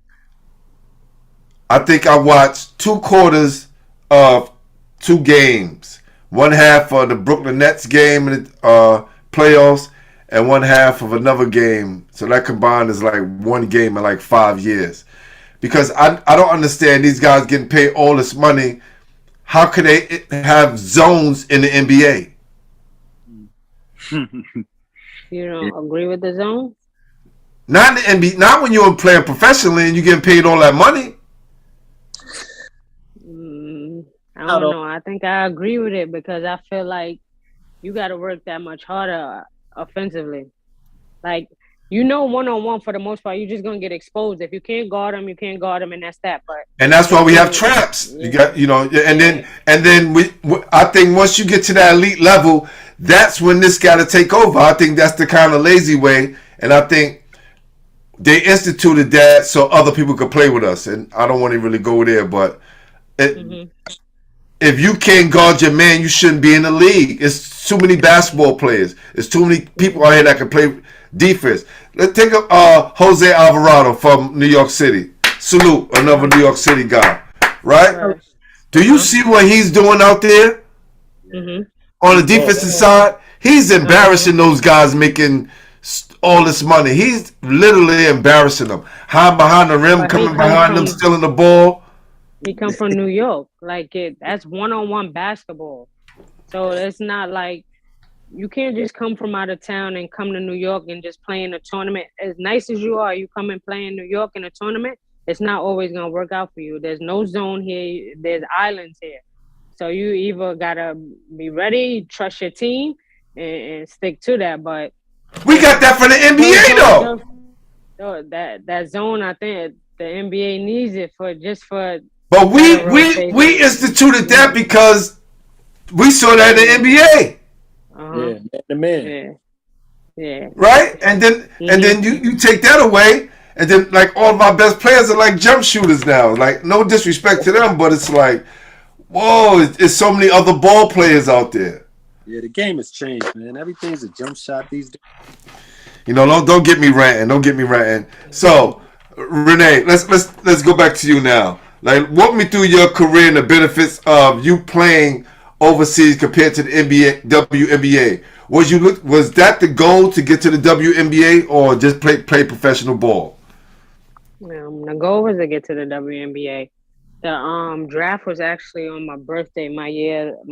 I think I watched 2 quarters of 2 games. One half of the Brooklyn Nets game in the playoffs, and one half of another game. So that combined is like one game in like 5 years. Because I don't understand these guys getting paid all this money. How could they have zones in the NBA? You don't agree with the zone? Not in the NBA. Not when you're playing professionally and you're getting paid all that money. I don't know. I think I agree with it because I feel like you got to work that much harder offensively. Like, one-on-one for the most part, you're just going to get exposed. If you can't guard them, you can't guard them, and that's that. And that's why we have traps. You got, and then I think once you get to that elite level, that's when this got to take over. I think that's the kind of lazy way, and I think they instituted that so other people could play with us. And I don't want to really go there, but if you can't guard your man, you shouldn't be in the league. It's too many basketball players. It's too many people out here that can play defense. Let's take Jose Alvarado from New York City. Salute, another New York City guy. Right? Do you see what he's doing out there? On the defensive side? He's embarrassing those guys making all this money. He's literally embarrassing them. Hiding behind the rim, coming behind them, stealing the ball. He come from New York. Like, that's one-on-one basketball. So it's not like you can't just come from out of town and come to New York and just play in a tournament. As nice as you are, you come and play in New York in a tournament, it's not always going to work out for you. There's no zone here. There's islands here. So you either got to be ready, trust your team, and stick to that. But we got that from the NBA, though. That zone, I think the NBA needs it for But we instituted that because we saw that in the NBA. Yeah, man to man. Yeah. Right? And then you take that away, and then like all of our best players are like jump shooters now. Like, no disrespect to them, but it's like, whoa, it's so many other ball players out there. Yeah, the game has changed, man. Everything's a jump shot these days. You know, don't get me ranting. Don't get me ranting. So, Renee, let's go back to you now. Like, walk me through your career and the benefits of you playing overseas compared to the NBA, WNBA. Was that the goal to get to the WNBA, or just play professional ball? The goal was to get to the WNBA. The draft was actually on my birthday, my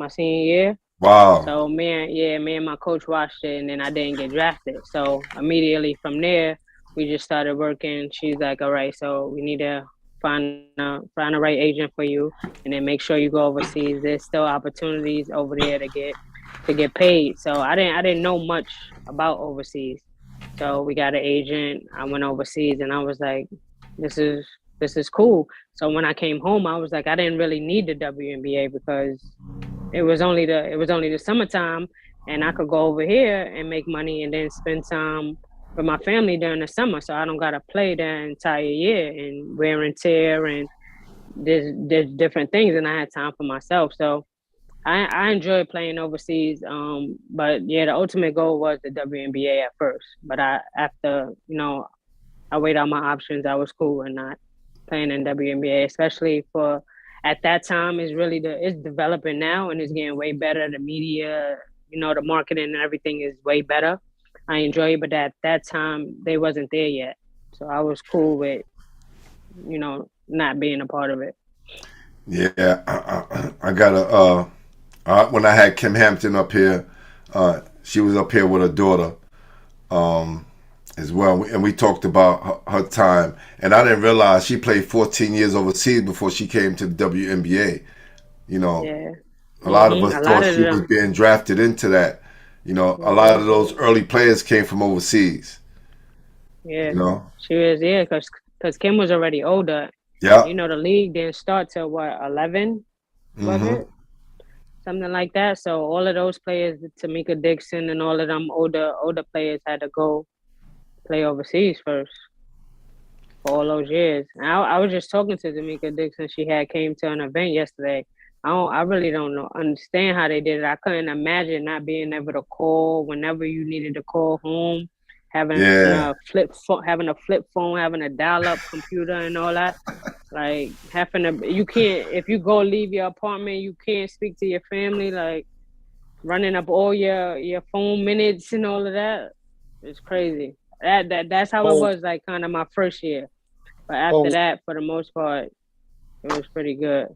senior year. Wow. So me and my coach watched it, and then I didn't get drafted. So immediately from there, we just started working. She's like, all right, so we need to find the right agent for you, and then make sure you go overseas. There's still opportunities over there to get paid. So I didn't know much about overseas. So we got an agent. I went overseas, and I was like, this is cool. So when I came home, I was like, I didn't really need the WNBA because it was only the summertime, and I could go over here and make money and then spend time with my family during the summer. So I don't gotta play the entire year and wear and tear, and there's different things, and I had time for myself. So I enjoyed playing overseas. But yeah, the ultimate goal was the WNBA at first. But after I weighed out my options, I was cool with not playing in WNBA, especially for at that time. It's developing now, and it's getting way better. The media, the marketing and everything is way better. I enjoy it, but at that time they wasn't there yet. So I was cool with, not being a part of it. Yeah, I got when I had Kim Hampton up here, she was up here with her daughter, as well, and we talked about her time. And I didn't realize she played 14 years overseas before she came to the WNBA. Yeah. A lot of us thought she was being drafted into that. A lot of those early players came from overseas. Yeah, she was, because Kim was already older. Yeah. The league didn't start till 11, was it? Something like that. So all of those players, Tamika Dixon and all of them older players, had to go play overseas first for all those years. And I was just talking to Tamika Dixon. She came to an event yesterday. I really don't understand how they did it. I couldn't imagine not being able to call whenever you needed to call home, having a flip phone, having a dial-up computer and all that. Like you can't, if you go leave your apartment, you can't speak to your family. Like running up all your phone minutes and all of that. It's crazy. That's how it was, like, kind of my first year. But after that, for the most part, it was pretty good.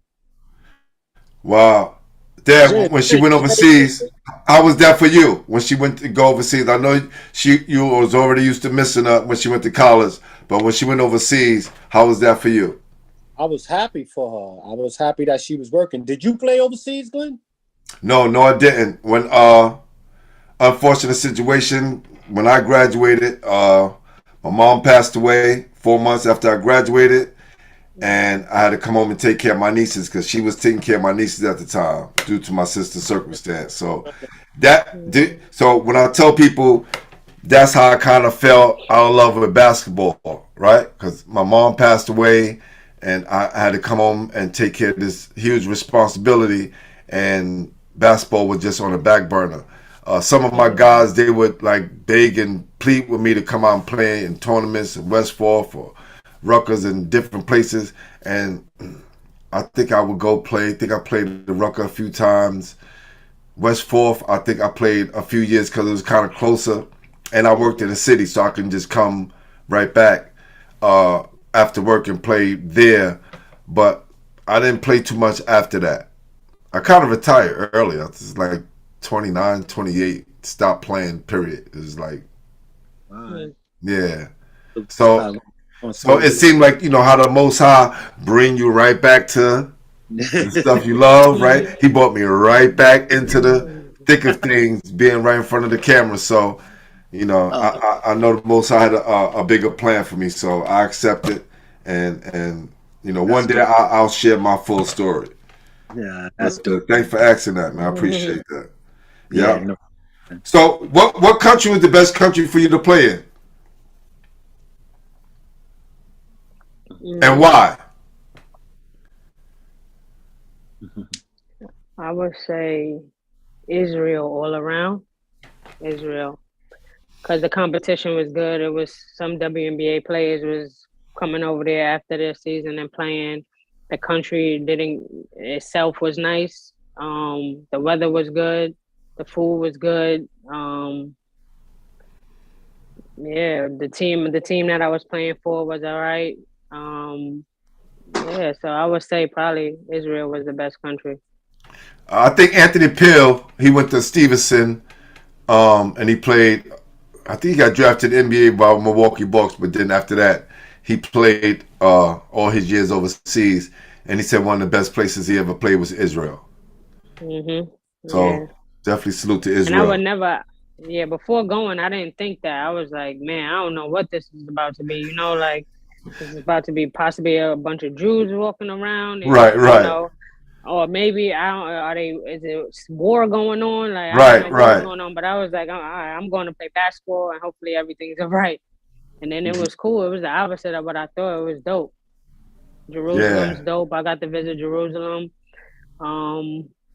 Wow. Dad, when she went overseas, how was that for you when she went to go overseas? I know you was already used to missing her when she went to college, but when she went overseas, how was that for you? I was happy for her. I was happy that she was working. Did you play overseas, Glenn? No, I didn't. When unfortunate situation, when I graduated, my mom passed away 4 months after I graduated. And I had to come home and take care of my nieces because she was taking care of my nieces at the time due to my sister's circumstance. So so when I tell people, that's how I kind of fell out of love with basketball, right? Because my mom passed away, and I had to come home and take care of this huge responsibility, and basketball was just on the back burner. Some of my guys, they would like beg and plead with me to come out and play in tournaments in West Forth or Rutgers and different places, and I think I would go play. I think I played the Rutgers a few times. West Forth, I think I played a few years because it was kind of closer, and I worked in the city, so I can just come right back after work and play there. But I didn't play too much after that. I kind of retired early. I was like 29, 28, stopped playing, period. It was like, yeah. So it seemed like, how the Most High bring you right back to the stuff you love, right? He brought me right back into the thick of things, being right in front of the camera. So, I know the Most High had a bigger plan for me, so I accept it, and One day I'll share my full story. Yeah, that's thanks for asking that, man. I appreciate that. Yeah. No. So, what country was the best country for you to play in, and why? I would say Israel all around. Israel, because the competition was good. It was some WNBA players was coming over there after their season and playing. The country itself was nice. The weather was good. The food was good. The team that I was playing for was all right. So I would say probably Israel was the best country. I think Anthony Pill, he went to Stevenson, and he played. I think he got drafted NBA by Milwaukee Bucks, but then after that, he played all his years overseas, and he said one of the best places he ever played was Israel. So definitely salute to Israel. And I would never, before going, I didn't think that. I was like, man, I don't know what this is about to be. Like this is about to be possibly a bunch of Jews walking around. And, right. Or maybe is it war going on? Like right. I don't know what's going on. But I was like, all right, I'm going to play basketball and hopefully everything's all right. And then it was cool. It was the opposite of what I thought. It was dope. Jerusalem's dope. I got to visit Jerusalem. I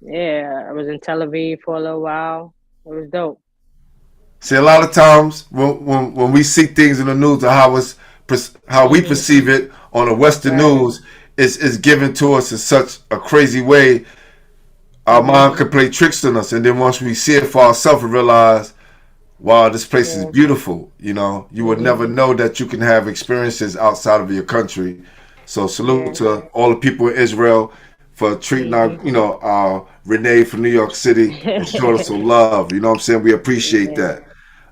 was in Tel Aviv for a little while. It was dope. See, a lot of times when we see things in the news or how we perceive it on the Western news, it's given to us in such a crazy way. Our mind can play tricks on us, and then once we see it for ourselves, we realize, wow, this place is beautiful. You would never know that you can have experiences outside of your country. So salute to all the people in Israel for treating our Renee from New York City and showing us some love. You know what I'm saying? We appreciate that.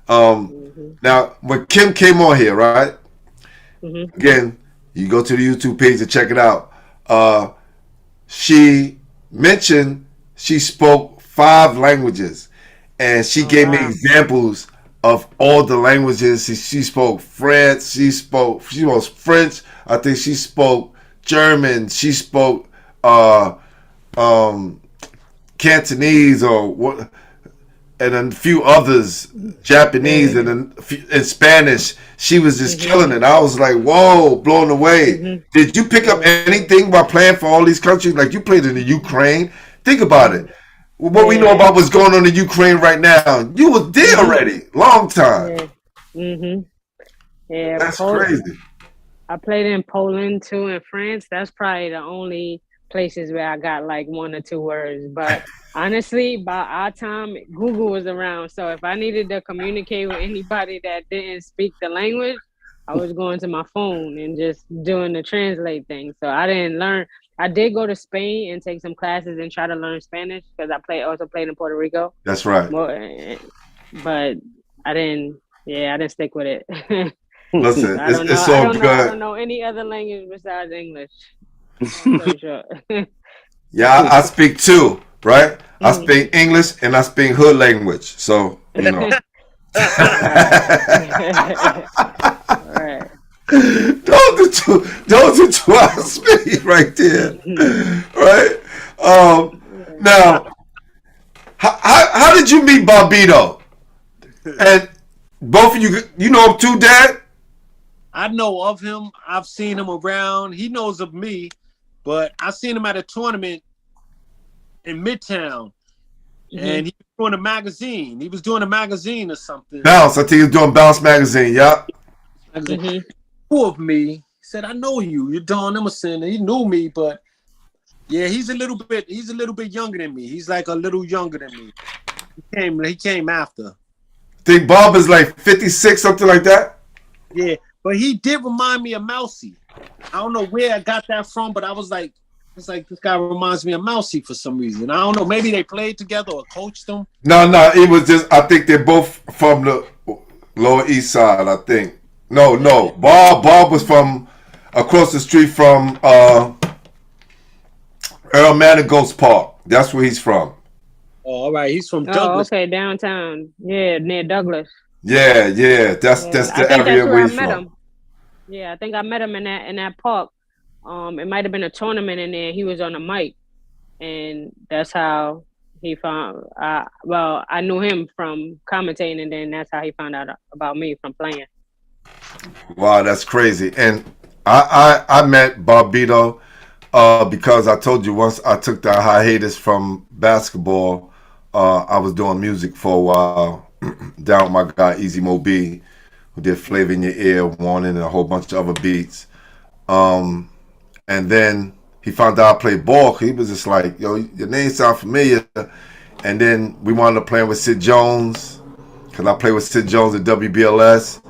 Now, when Kim came on here, right? Again, you go to the YouTube page and check it out. She mentioned she spoke 5 languages, and she gave me examples of all the languages. She spoke French. She spoke French. I think she spoke German. She spoke Cantonese or what, and a few others, Japanese and Spanish. She was just killing it. I was like, whoa, blown away. Did you pick up anything by playing for all these countries? Like you played in the Ukraine. Think about it. What we know about what's going on in Ukraine right now, you were there already, long time. That's crazy. I played in Poland too, and France. That's probably the only places where I got like 1 or 2 words. But honestly, by our time, Google was around. So if I needed to communicate with anybody that didn't speak the language, I was going to my phone and just doing the translate thing. So I didn't learn. I did go to Spain and take some classes and try to learn Spanish because I also played in Puerto Rico. That's right. But I didn't stick with it. Listen, it's all good. I don't know any other language besides English. Sure. Yeah, I speak 2, right? I speak English and I speak hood language. So, Right. Those are 2 I speak right there. Right? Now, how did you meet Bobito? And both of you know him too, Dad? I know of him. I've seen him around. He knows of me, but I seen him at a tournament in Midtown, and he was doing a magazine. He was doing a magazine or something. Bounce. I think he was doing Bounce magazine. Yep. Who of me? He said, "I know you. You're Don Emerson." And he knew me, but he's a little bit younger than me. He's like a little younger than me. He came after. I think Bob is like 56, something like that. Yeah. But he did remind me of Mousy. I don't know where I got that from, but I was like, this guy reminds me of Mousy for some reason. I don't know. Maybe they played together or coached them. No. It was just, I think they're both from the Lower East Side, I think. No. Bob was from across the street from Earl Manigault's Park. That's where he's from. Oh, all right. He's from Douglas. Okay, downtown. Yeah, near Douglas. Yeah. That's the area where he's from. Yeah, I think I met him in that park. it might have been a tournament in there. He was on the mic, and that's how he found. I knew him from commentating, and then that's how he found out about me from playing. Wow, that's crazy. And I met Barbito because I told you once I took the hiatus from basketball. I was doing music for a while down with my guy Easy Mo B, who did Flavor in Your Ear, Warning, and a whole bunch of other beats. And then he found out I played ball. He was just like, yo, your name sounds familiar. And then we wound up playing with Sid Jones, because I played with Sid Jones at WBLS,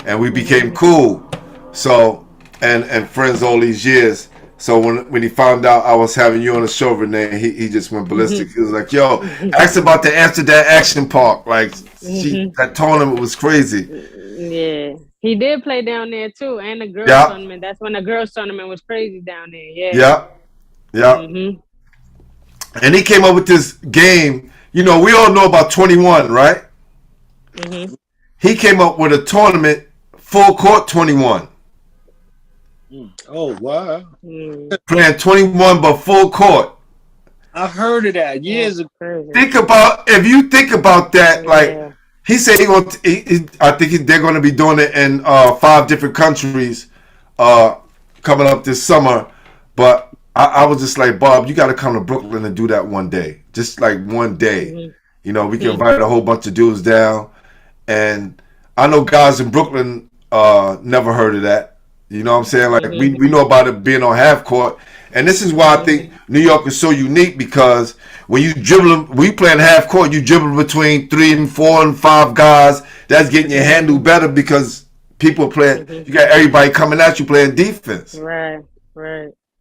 and we became cool. So, and friends all these years. So when he found out I was having you on the show, Renee, he just went ballistic. He was like, yo, ask about the Amsterdam Action Park. Like, that tournament was crazy. Yeah. He did play down there too, and the girls tournament. That's when the girls tournament was crazy down there. Yeah. Yeah. And he came up with this game. You know, we all know about 21, right? He came up with a tournament, full court 21. Oh wow! Playing 21 but full court. I've heard of that years ago. If you think about that, like he said, I think they're going to be doing it in 5 different countries coming up this summer. But I was just like, Bob, you got to come to Brooklyn and do that one day, just like one day. You know, we can invite a whole bunch of dudes down, and I know guys in Brooklyn never heard of that. You know what I'm saying? Like we know about it being on half court. And this is why I think New York is so unique, because when you dribble, we playing half court, you dribble between 3 and 4 and 5 guys. That's getting your handle better because people are playing. You got everybody coming at you playing defense. Right.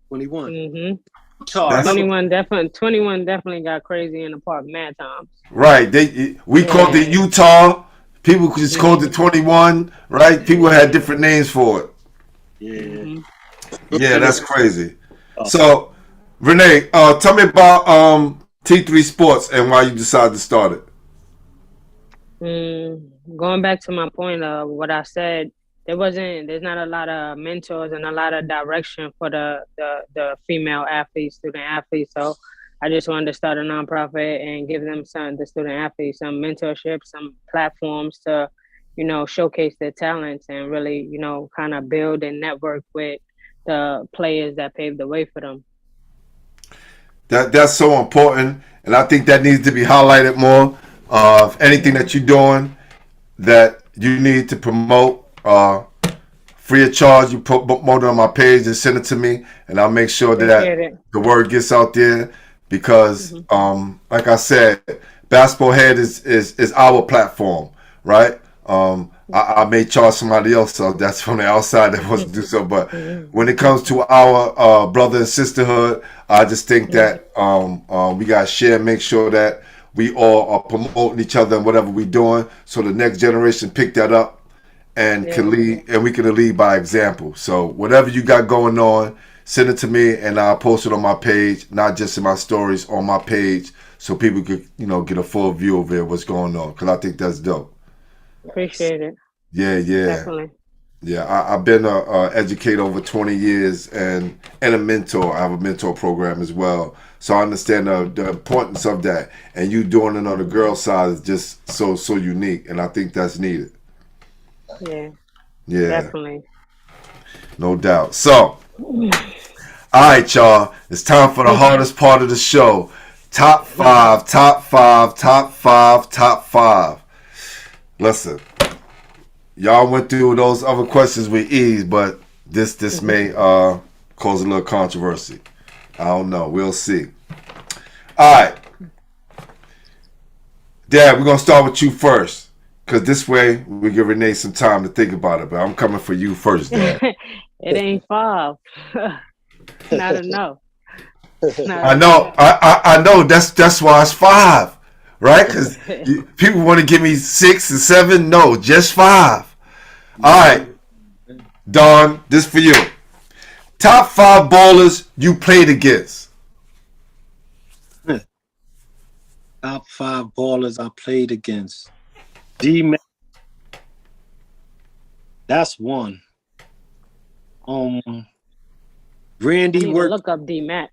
21. 21 definitely got crazy in the park mad times. Right. We called it Utah. People just called it 21. Right. People had different names for it. Yeah, that's crazy. So, Renee, tell me about T3 Sports and why you decided to start it. Going back to my point of what I said, there's not a lot of mentors and a lot of direction for the female athletes, student athletes. So I just wanted to start a nonprofit and give them the student athletes some mentorship, some platforms to, you know, showcase their talents and really, you know, kind of build and network with the players that paved the way for them. That's so important, and I think that needs to be highlighted more. Anything that you're doing that you need to promote, free of charge, you promote it on my page and send it to me, and I'll make sure that the word gets out there. Because, like I said, Basketball Head is our platform, right? I may charge somebody else, so that's from the outside that wants to do so. But when it comes to our brother and sisterhood, I just think that we got to share, make sure that we all are promoting each other and whatever we're doing, so the next generation pick that up and can lead, and we can lead by example. So whatever you got going on, send it to me, and I'll post it on my page, not just in my stories, on my page, so people could, you know, get a full view of it, what's going on, because I think that's dope. Appreciate it. Yeah. Definitely. Yeah, I've been a educator over 20 years and a mentor. I have a mentor program as well. So I understand the importance of that. And you doing it on the girl side is just so unique, and I think that's needed. Yeah. Definitely. No doubt. So, all right, y'all. It's time for the hardest part of the show. Top five. Listen, y'all went through those other questions with ease, but this may cause a little controversy. I don't know. We'll see. All right. Dad, we're going to start with you first, because this way we give Renee some time to think about it, but I'm coming for you first, Dad. It ain't 5. Not enough. I know. I know. That's why it's 5, right? Because people want to give me 6 and 7. No, just 5. All right, Don, this for you. Top 5 ballers you played against. Top 5 ballers I played against. D-Man. That's one. Randy Look up D-Mac.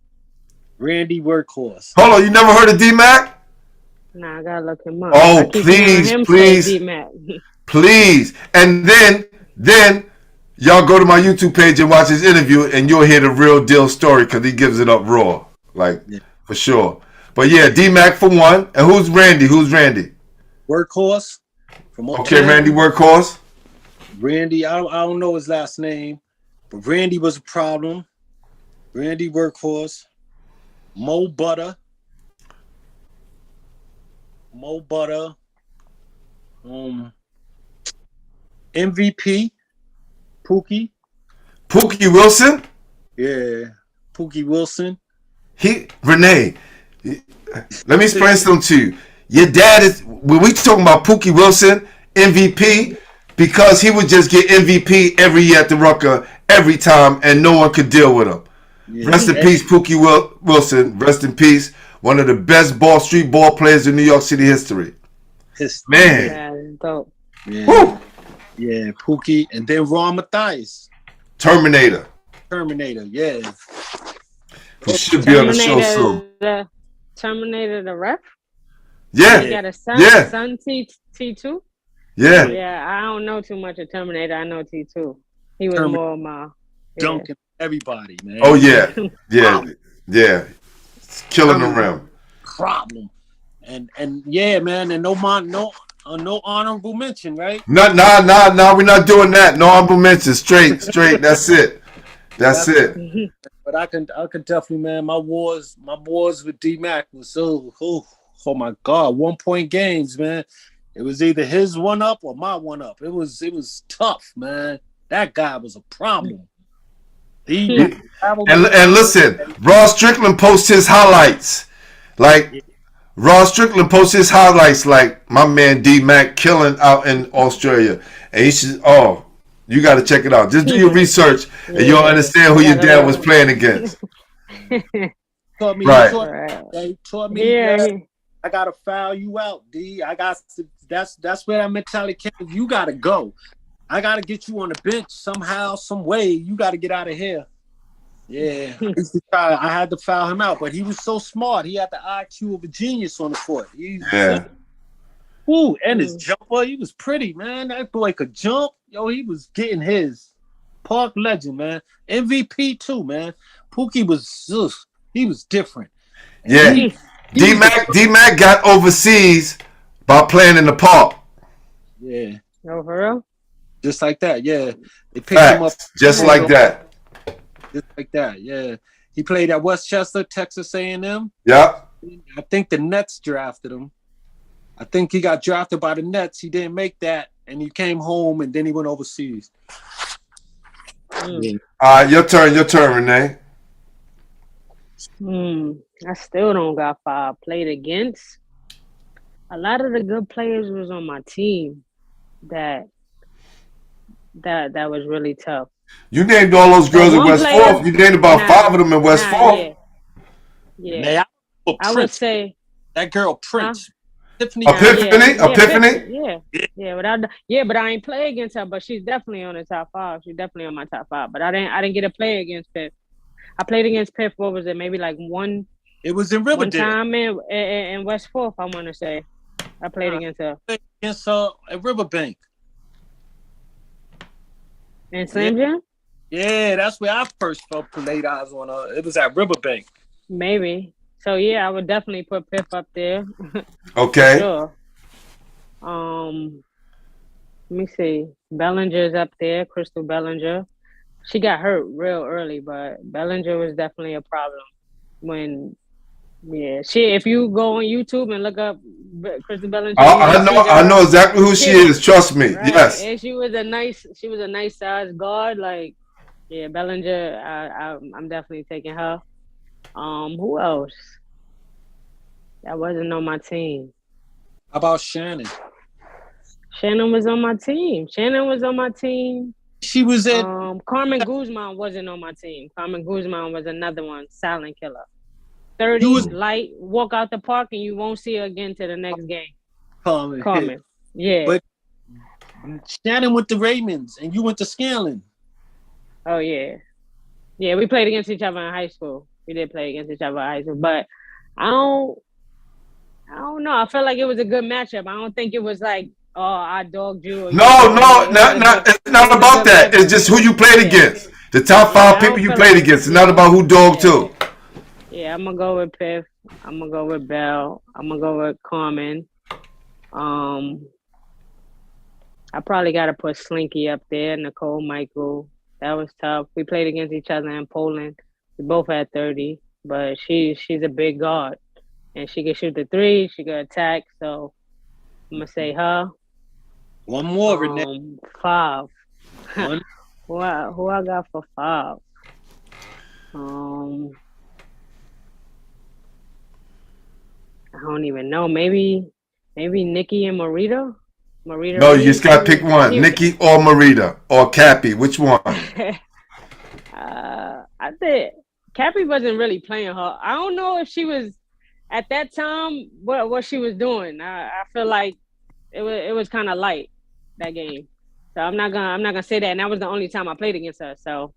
Randy Workhorse. Hold on, you never heard of D-Mac? Nah, I gotta look him up. Oh, I keep please, hearing him please. say D-Mac. Please. And then y'all go to my YouTube page and watch his interview, and you'll hear the real deal story because he gives it up raw, like for sure. But yeah, D-Mac for one. And who's Randy? Workhorse. From Okay, Randy Workhorse. Randy, I don't know his last name, but Randy was a problem. Randy Workhorse. Mo Butter. MVP. Pookie Wilson. Yeah, Pookie Wilson. Renee, let me explain something to you. Your dad is, when we talking about Pookie Wilson, MVP, because he would just get MVP every year at the Rucker, every time, and no one could deal with him. Yeah. Rest in peace, Pookie Wilson. Rest in peace. One of the best street ball players in New York City history. Man. Yeah, dope. Yeah. Woo. Yeah, Pookie. And then Ron Mathias. Terminator, yeah. He should be on the show soon. Terminator, the ref? Yeah. He got a son, son T2? Yeah. Yeah, I don't know too much of Terminator. I know T2. He was more my... Dunking everybody, man. Oh, yeah. Yeah. Killing the rim. Problem. And yeah, man, and no honorable mention, right? No, we're not doing that. No honorable mention. Straight. That's it. That's it. But I can definitely, man. My wars with D-Mac was so. Oh my God, 1 point games, man. It was either his one up or my one up. It was tough, man. That guy was a problem. And listen, Ross Strickland posts his highlights. Like my man D-Mac killing out in Australia. And he should, you got to check it out. Just do your research and you'll understand who your dad was playing against. Taught me, I got to foul you out, D. That's where that mentality came. You got to go. I got to get you on the bench somehow, some way. You got to get out of here. Yeah. I had to foul him out, but he was so smart. He had the IQ of a genius on the court. And his jumper, he was pretty, man. That boy could jump. Yo, he was getting his. Park legend, man. MVP too, man. Pookie was different. Yeah. D-Mac got overseas by playing in the park. Yeah. Oh, for real? Just like that, yeah. They picked him up. Just like that. Just like that, yeah. He played at Westchester, Texas A&M. Yeah. I think the Nets drafted him. I think he got drafted by the Nets. He didn't make that, and he came home, and then he went overseas. Your turn, Renee. I still don't got 5 played against. A lot of the good players was on my team that was really tough. You named all those girls in West Forth. You named about 5 of them in West Forth. Yeah. I would say that girl Prince. Epiphany? Yeah, but I ain't play against her, but she's definitely on the top 5. She's definitely on my top 5. But I didn't get a play against Piff. I played against Piff, what was it? Maybe like one. It was in Riverdale. One time in West Forth, I want to say. I played against her. Against her at Riverbank. And Slam Jam? Yeah, that's where I first laid eyes on her. It was at Riverbank. Maybe. So yeah, I would definitely put Piff up there. Okay. Sure. Let me see. Bellinger's up there, Crystal Bellinger. She got hurt real early, but Bellinger was definitely a problem if you go on YouTube and look up Crystal Bellinger. I know exactly who she is. Trust me. Right? Yes. And she was a nice size guard. Like, yeah, Bellinger. I'm definitely taking her. Who else? That wasn't on my team. How about Shannon? Shannon was on my team. She was at Carmen Guzman wasn't on my team. Carmen Guzman was another one, silent killer. 30 light, walk out the park and you won't see her again to the next game. Carmen. Yeah. But Shannon went to Raymonds and you went to Scanlan. Oh yeah. Yeah, we played against each other in high school. We did play against each other in high school, but I don't know. I felt like it was a good matchup. I don't think it was like, oh, I dogged you or you No, dogged me. no, it's It not was a about good that. It's matchup. just who you played Yeah, against. The top yeah. five I people don't you feel played like, against. It's not yeah, about who dogged yeah, too. yeah. I'm gonna go with Piff. I'm gonna go with Bell. I'm gonna go with Carmen. Um, I probably gotta put Slinky up there. Nicole Michael. That was tough. We played against each other in Poland. We both had 30, but she's a big guard and she can shoot the three. She can attack. So I'm gonna say her. One more, Renee. 5. One. Who I got for 5? I don't even know. Maybe Nikki and Marita. No, you just gotta pick one. He, Nikki or Marita or Cappy. Which one? I think Cappy wasn't really playing her. I don't know if she was at that time what she was doing. I feel like it was kind of light that game. So I'm not gonna say that. And that was the only time I played against her. So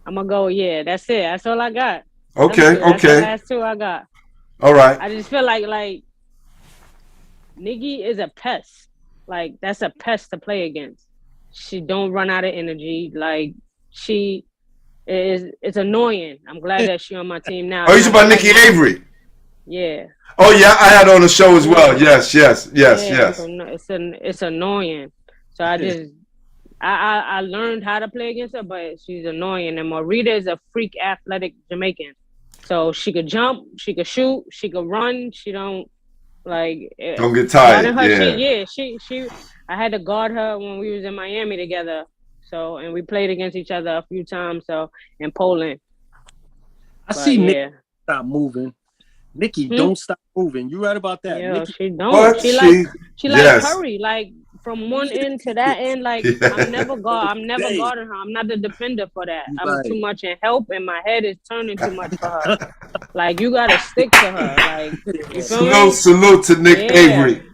I'm gonna go. Yeah, that's it. That's all I got. Okay, That's the okay. last 2 I got. All right. I just feel like Nikki is a pest. Like that's a pest to play against. She don't run out of energy. Like it's annoying. I'm glad that she on my team now. Oh, you talking about Nikki Avery? Yeah. Oh yeah, I had her on the show as well. Yeah. Yes. It's annoying. So I learned how to play against her, but she's annoying. And Marita is a freak athletic Jamaican. So she could jump, she could shoot, she could run. She don't Don't get tired. Her, she I had to guard her when we was in Miami together. So and we played against each other a few times. So in Poland. I see Nikki stop moving. Nikki, don't stop moving. You right about that. Yeah, Nikki. she don't. What? She like Curry, like from one end to that end. Like I'm never guarding her. I'm not the defender for that. I'm too much in help, and my head is turning too much for her. Like you gotta stick to her. Like you feel me? Salute to Nick Avery.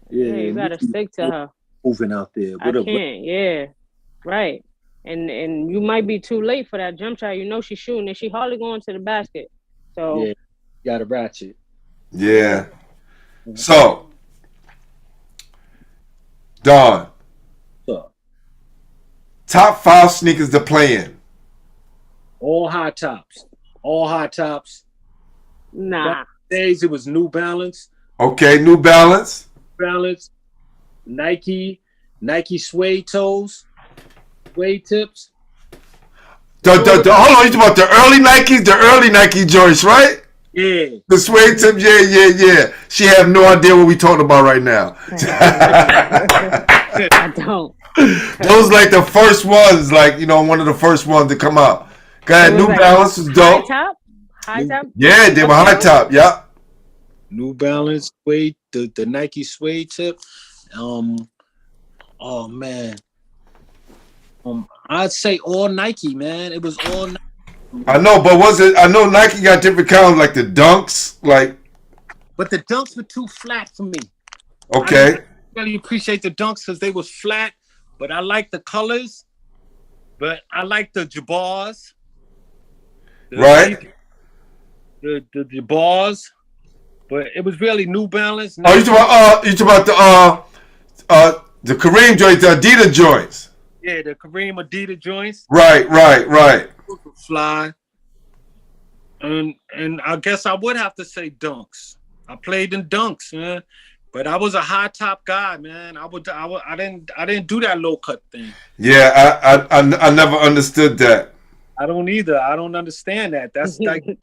Yeah, you gotta stick to her. Moving out there. I can't. Yeah, right. And you might be too late for that jump shot. You know she's shooting, and she hardly going to the basket. So. Yeah. Got a ratchet. Yeah. So, Don. Top 5 sneakers to play in. All high tops. Nah. Days it was New Balance. Okay, New Balance. Nike suede toes, suede tips. Hold on, you talking about the early Nike joints, right? Yeah. The suede tip, yeah. She have no idea what we talking about right now. I don't. Those like the first ones, one of the first ones to come out. Go ahead, New Balance was dope. High top? Yeah, they were high top, yeah. New Balance, suede, the Nike suede tip. Oh man. I'd say all Nike, man. It was all Nike. I know, but I know Nike got different kinds, like the Dunks, But the Dunks were too flat for me. Okay. I didn't really appreciate the Dunks because they was flat, but I like the colors. But I like the Jabars. Right. The Jabars. But it was really New Balance. Oh, you talking about the Kareem joints, the Adidas joints. Yeah, the Kareem Adidas joints. Right. Fly. And I guess I would have to say Dunks. I played in Dunks, man. But I was a high top guy, man. I didn't do that low cut thing. Yeah, I never understood that. I don't either. I don't understand that. That's like so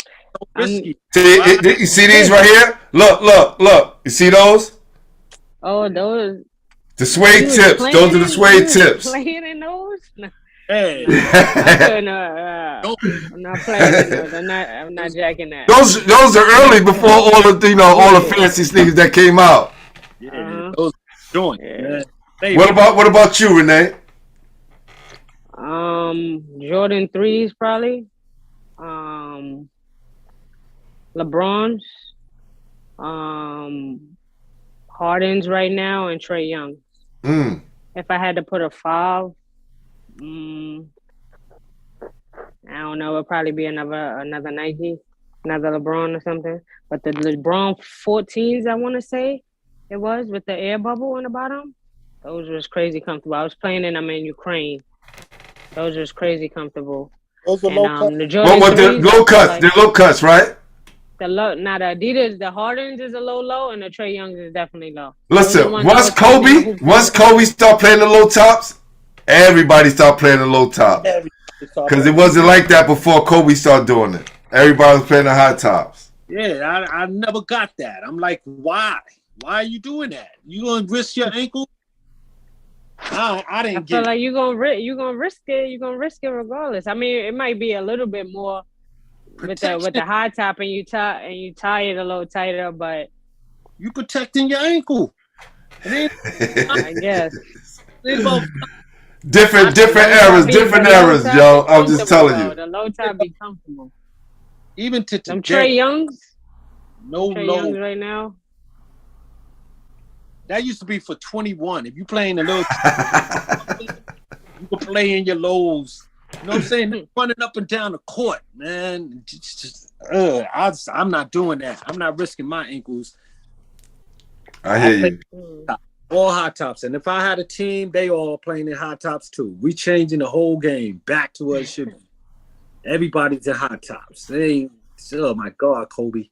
risky. You see these right here? Look. You see those? Oh, those. The suede tips. Those are the suede tips. Playing in those? No. Hey. I'm not playing in those. I'm not jacking that. Those are early before all the fancy sneakers that came out. Yeah, those joints. Yeah. What about you, Renee? Jordan 3s probably. LeBron's. Harden's right now and Trae Young. If I had to put a 5, I don't know. It'll probably be another Nike, another LeBron or something. But the LeBron 14s, I want to say it was with the air bubble on the bottom. Those was crazy comfortable. I was playing in them in Ukraine. Those was crazy comfortable. Those are And low cut. the Jordan What the 3s, low cuts? They're low cuts, right? the Adidas, the Hardens is a low, and the Trae Youngs is definitely low. Listen, once Kobe start playing the low tops, everybody start playing the low tops. Because it wasn't like that before Kobe started doing it. Everybody was playing the high tops. Yeah, I never got that. I'm like, why? Why are you doing that? You gonna risk your ankle? I didn't get it. I feel like you're gonna risk it. You're gonna risk it regardless. I mean, it might be a little bit more with the high top, and you tie it a little tighter, but you protecting your ankle. I guess. Different eras, yo. I'm just telling you. The low top be comfortable. Even to them Trae Youngs. Trae Youngs right now. That used to be for 21. If you playing the low, you can play in your lows. You know what I'm saying? Running up and down the court, man. I'm not doing that. I'm not risking my ankles. I hear you. All high tops. And if I had a team, they all playing in high tops too. We changing the whole game back to what it should be. Everybody's in high tops. Oh my God, Kobe.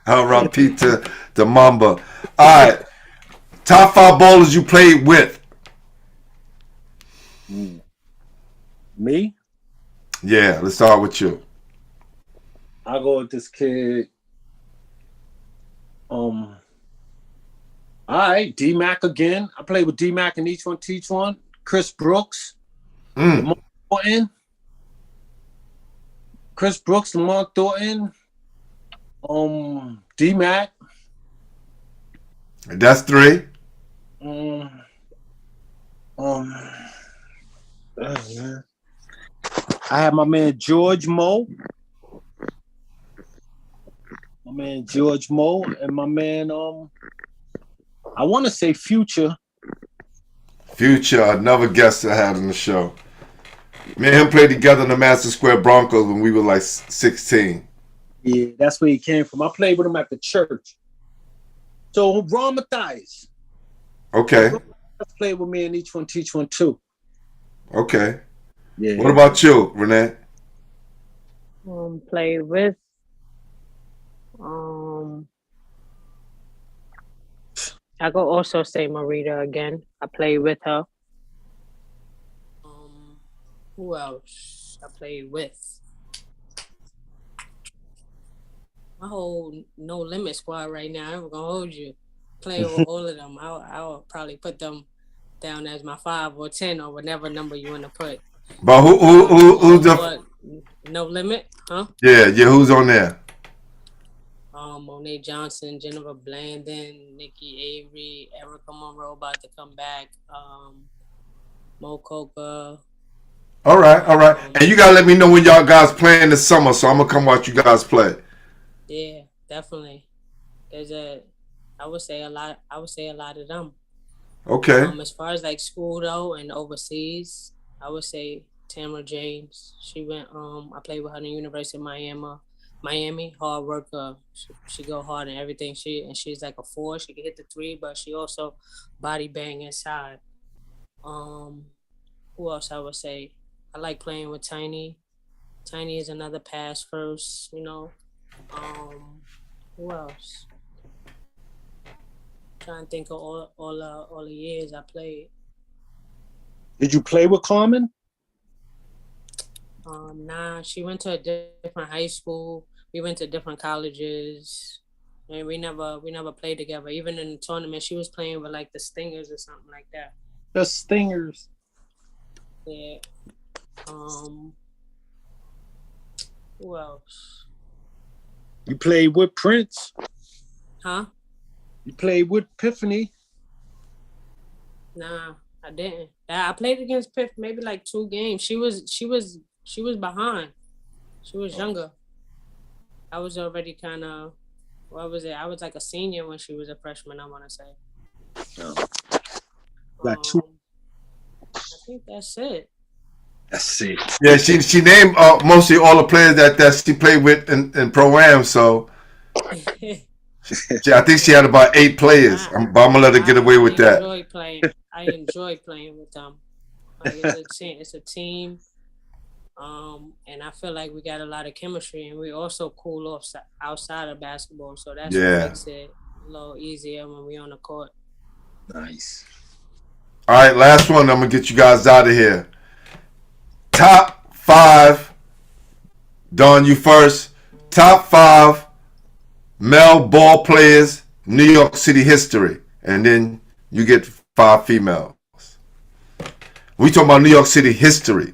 I'll repeat to Mamba. All right. Top 5 bowlers you played with. Me? Yeah, let's start with you. I'll go with this kid. All right, D-Mac again. I played with D-Mac in each one, teach one. Chris Brooks. Lamar Thornton. Chris Brooks, Lamar Thornton. D-Mac. That's 3. I have my man George Moe. And my man I want to say Future. Another guest I had on the show. Me and him played together in the Madison Square Broncos when we were like 16. Yeah, that's where he came from. I played with him at the church. So Ron Mathias. Okay. Played with me in each one, teach one too. Okay. Yeah. What about you, Renee? Played with. I could also say Marita again. I played with her. Who else I played with? My whole No Limit squad right now. I'm gonna hold you. Playing with all of them. I'll probably put them down as my 5 or 10 or whatever number you want to put. But who's the No Limit? Huh? Yeah. Who's on there? Monet Johnson, Jennifer Blandon, Nikki Avery, Erica Monroe about to come back, Mo Coca. All right. And you gotta let me know when y'all guys playing this summer, so I'm gonna come watch you guys play. Yeah, definitely. I would say a lot of them. Okay. As far as like school though and overseas, I would say Tamara James. She went. I played with her in the University of Miami, hard worker. She go hard in everything. She's like a 4. She can hit the 3, but she also body bang inside. Who else I would say? I like playing with Tiny. Tiny is another pass first, you know. Who else? Trying to think of all the years I played. Did you play with Carmen? Nah, she went to a different high school. We went to different colleges, and we never played together. Even in the tournament, she was playing with like the Stingers or something like that. The Stingers. Yeah. Who else? You played with Prince? Huh? You played with Epiphany? Nah, I didn't. I played against Piff maybe like 2 games. She was behind. She was younger. I was already kind of, what was it? I was like a senior when she was a freshman, I want to say. Got 2. I think that's it. That's it. Yeah, she named mostly all the players that she played with in pro-am. So I think she had about 8 players. But I'm gonna let her get away with that. I enjoy playing with them. Like it's a team. And I feel like we got a lot of chemistry, and we also cool off outside of basketball. So that's what makes it a little easier when we on the court. Nice. All right, last one. I'm gonna get you guys out of here. Top 5. Don, you first. Top 5 male ball players, New York City history, and then you get 5 females. We talking about New York City history.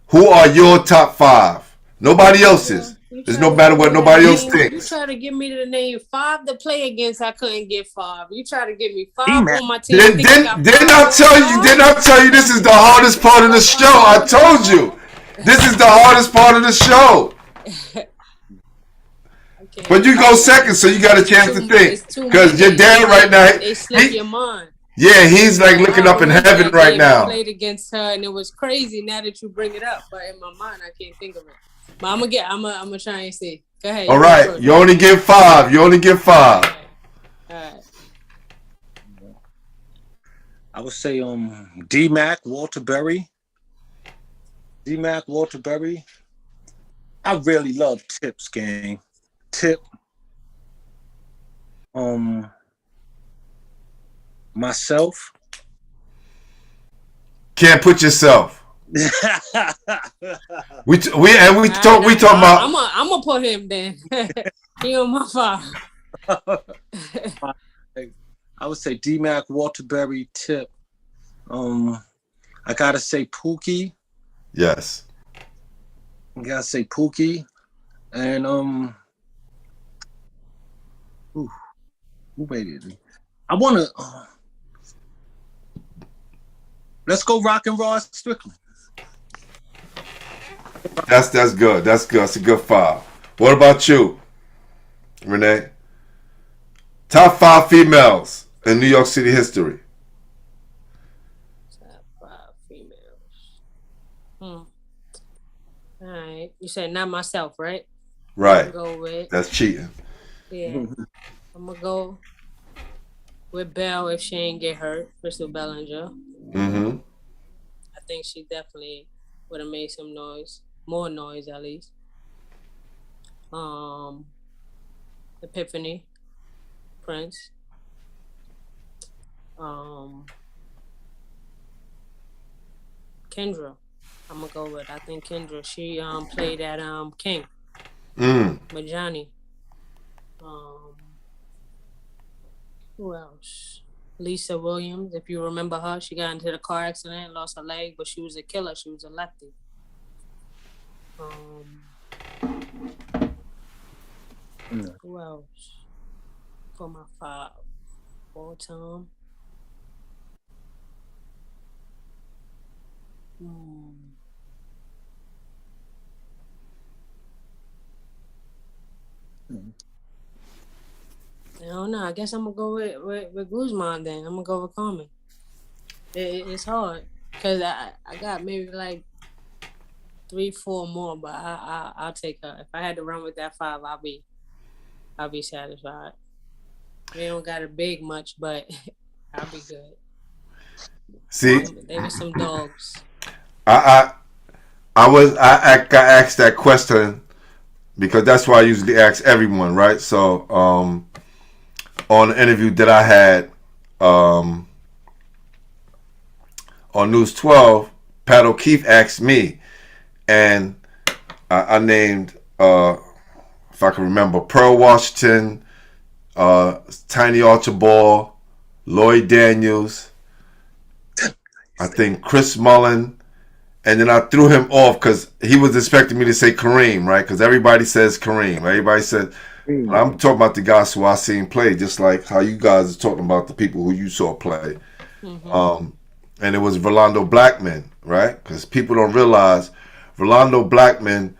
Who are your top 5? Nobody else's. It's no matter what nobody else thinks. You try to get me to name 5 to play against. I couldn't get 5. You try to give me 5 on my team. Didn't I tell you this is the hardest part of the show? I told you. This is the hardest part of the show. But you go second, so you got a chance to think. Because your dad right now, they slip your mind. Yeah, he's like looking up in heaven right now. I played against her, and it was crazy. Now that you bring it up, but in my mind, I can't think of it. But I'm gonna try and see. Go ahead. All right, you only get 5. You only get 5. All right. I would say D-Mac, Walter Berry. D-Mac, Walter Berry. I really love Tip's game. Tip. Myself. Can't put yourself. we talk about. I'm gonna put him then. He on my 5. I would say D-Mac, Walter Berry, Tip. I gotta say Pookie. Yes. I gotta say Pookie, and who waited? I wanna. Let's go Rock and Roll Strickland. That's good. That's good. That's a good 5. What about you, Renee? Top 5 females in New York City history. Top 5 females. All right. You said not myself, right? Right. Go with. That's cheating. Yeah. I'm gonna go with Belle if she ain't get hurt. Crystal Bellinger. Mm-hmm. I think she definitely would have made some noise, more noise at least. Epiphany, Prince. Kendra, I'm gonna go with. I think Kendra. She played at King. With Johnny. Who else? Lisa Williams, if you remember her, she got into the car accident, lost her leg, but she was a killer. She was a lefty. Who else? For my 5 all time. I don't know. I guess I'm gonna go with Guzman then. I'm gonna go with Carmen. It's hard because I got maybe like 3-4 more, but I'll take her. If I had to run with that 5, I'll be satisfied. They don't got a big much, but I'll be good. See, they were some dogs. I got asked that question because that's why I usually ask everyone, right? So on the interview that I had on News 12, Pat O'Keefe asked me, and I named, if I can remember, Pearl Washington, Tiny Archibald, Lloyd Daniels, I think Chris Mullen, and then I threw him off because he was expecting me to say Kareem, right? Because everybody says Kareem. Everybody said, I'm talking about the guys who I seen play, just like how you guys are talking about the people who you saw play. And it was Rolando Blackman, right? Because people don't realize Rolando Blackman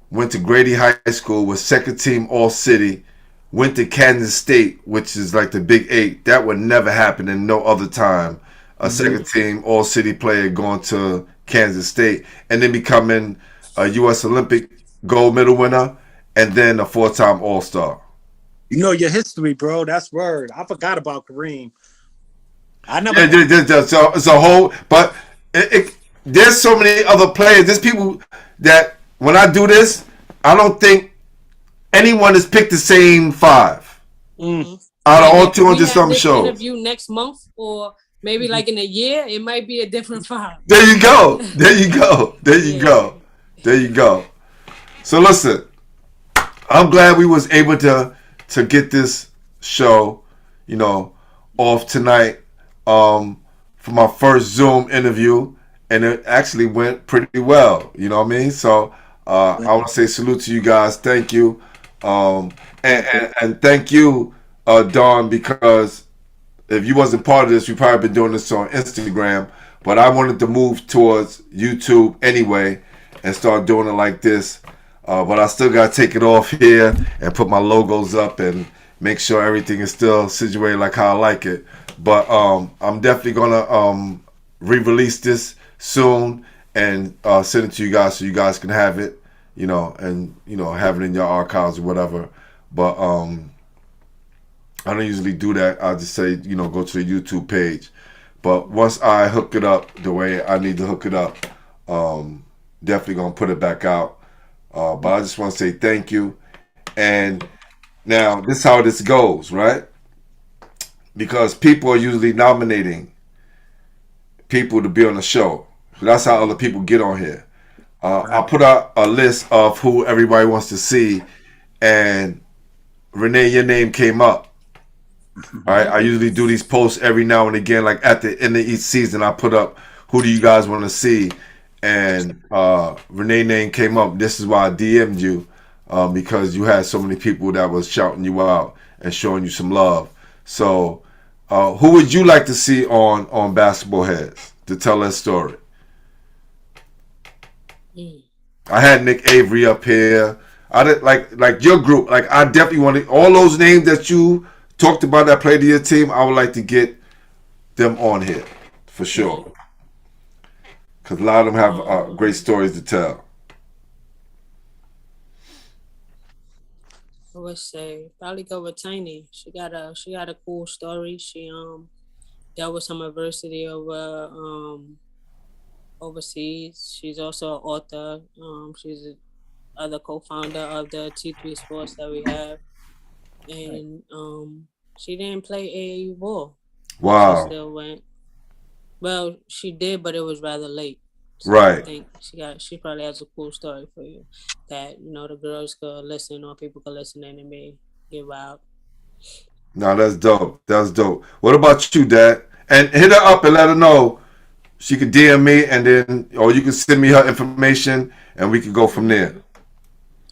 went to Grady High School, was second team All-City, went to Kansas State, which is like the Big 8. That would never happen in no other time. A second team All-City player going to Kansas State, and then becoming a U.S. Olympic gold medal winner, and then a 4-time All-Star. You know your history, bro. That's word. I forgot about Kareem. I never. It's a whole, but there's so many other players. There's people that when I do this, I don't think anyone has picked the same 5 out of all 200 something shows. Interview next month, or maybe like in a year, it might be a different 5. There you go. There you go. There you go. There you go. So listen, I'm glad we was able to get this show, off tonight. For my first Zoom interview, and it actually went pretty well. You know what I mean? So I want to say salute to you guys. Thank you, and thank you, Dawn, because if you wasn't part of this, we probably been doing this on Instagram. But I wanted to move towards YouTube anyway and start doing it like this. But I still got to take it off here and put my logos up and make sure everything is still situated like how I like it. But I'm definitely gonna re-release this soon and send it to you guys so you guys can have it, and have it in your archives or whatever. But I don't usually do that. I just say go to the YouTube page. But once I hook it up the way I need to hook it up, definitely gonna put it back out. But I just want to say thank you. And now this is how this goes, right? Because people are usually nominating people to be on the show. So that's how other people get on here. I put out a list of who everybody wants to see, and Renee, your name came up. All right, I usually do these posts every now and again, like at the end of each season. I put up who do you guys want to see, and Renee's name came up. This is why I DM'd you, because you had so many people that was shouting you out and showing you some love. So, who would you like to see on Basketball Heads to tell that story? I had Nick Avery up here. I did like your group. Like I definitely wanted all those names that you talked about that played to your team. I would like to get them on here for sure, because a lot of them have great stories to tell. I would say probably go with Tiny. She got a cool story. She dealt with some adversity overseas. She's also an author. She's the other co-founder of the T3 Sports that we have, and she didn't play AAU ball. Wow. She still went. Well, she did, but it was rather late. So right. I think she probably has a cool story for you that the girls could listen or people could listen and it may give out. No, that's dope. That's dope. What about you, Dad? And hit her up and let her know. She could DM me, and then, or you can send me her information, and we can go from there.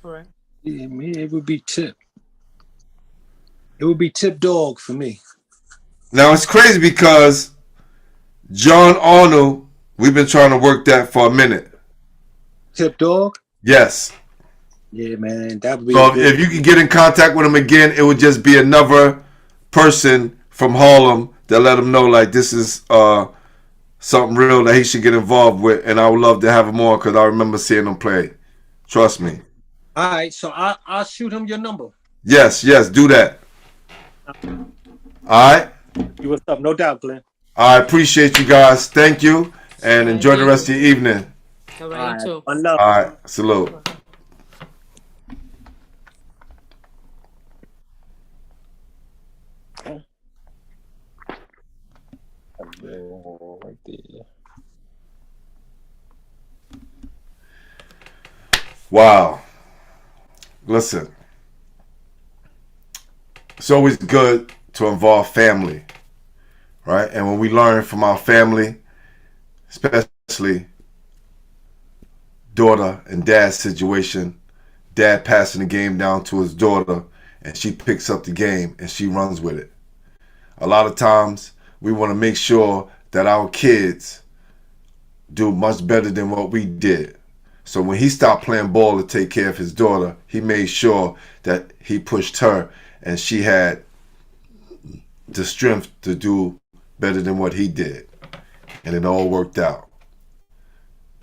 All right. Yeah, me, it would be Tip. It would be Tip Dog for me. Now it's crazy because John Arnold, we've been trying to work that for a minute. Tip Dog? Yes. Yeah, man, that would be. So if you can get in contact with him again, it would just be another person from Harlem that let him know like this is something real that he should get involved with, and I would love to have him on because I remember seeing him play. Trust me. All right, so I'll shoot him your number. Yes, do that. All right. You what's up? No doubt, Glenn. I appreciate you guys. Thank you, and enjoy the rest of your evening. All right, too. All right, salute. Right there. Wow. Listen, it's always good to involve family, right? And when we learn from our family, especially daughter and dad's situation, dad passing the game down to his daughter, and she picks up the game and she runs with it. A lot of times, we want to make sure that our kids do much better than what we did. So when he stopped playing ball to take care of his daughter, he made sure that he pushed her and she had the strength to do better than what he did. And it all worked out.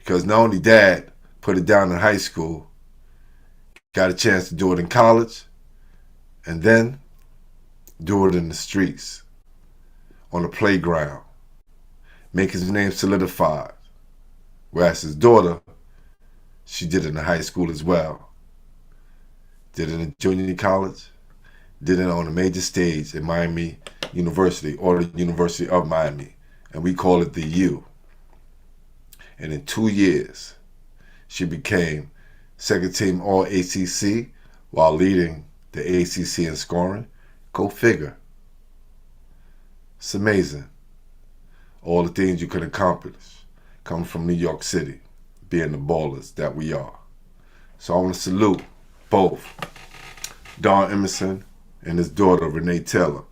Because not only Dad put it down in high school, got a chance to do it in college, and then do it in the streets, on the playground, make his name solidified. Whereas his daughter, she did it in high school as well. Did it in junior college, did it on a major stage at Miami University, or the University of Miami, and we call it the U. And in 2 years, she became second team All ACC while leading the ACC in scoring. Go figure. It's amazing. All the things you can accomplish come from New York City, being the ballers that we are. So I want to salute both Don Emerson and his daughter, Renee Taylor,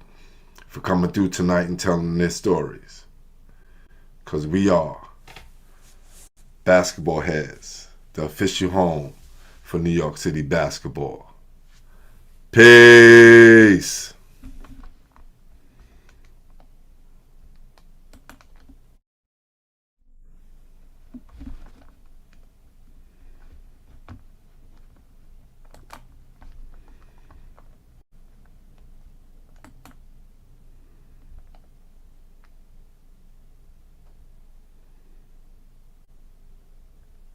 for coming through tonight and telling their stories. Because we are Basketball Heads, the official home for New York City basketball. Peace.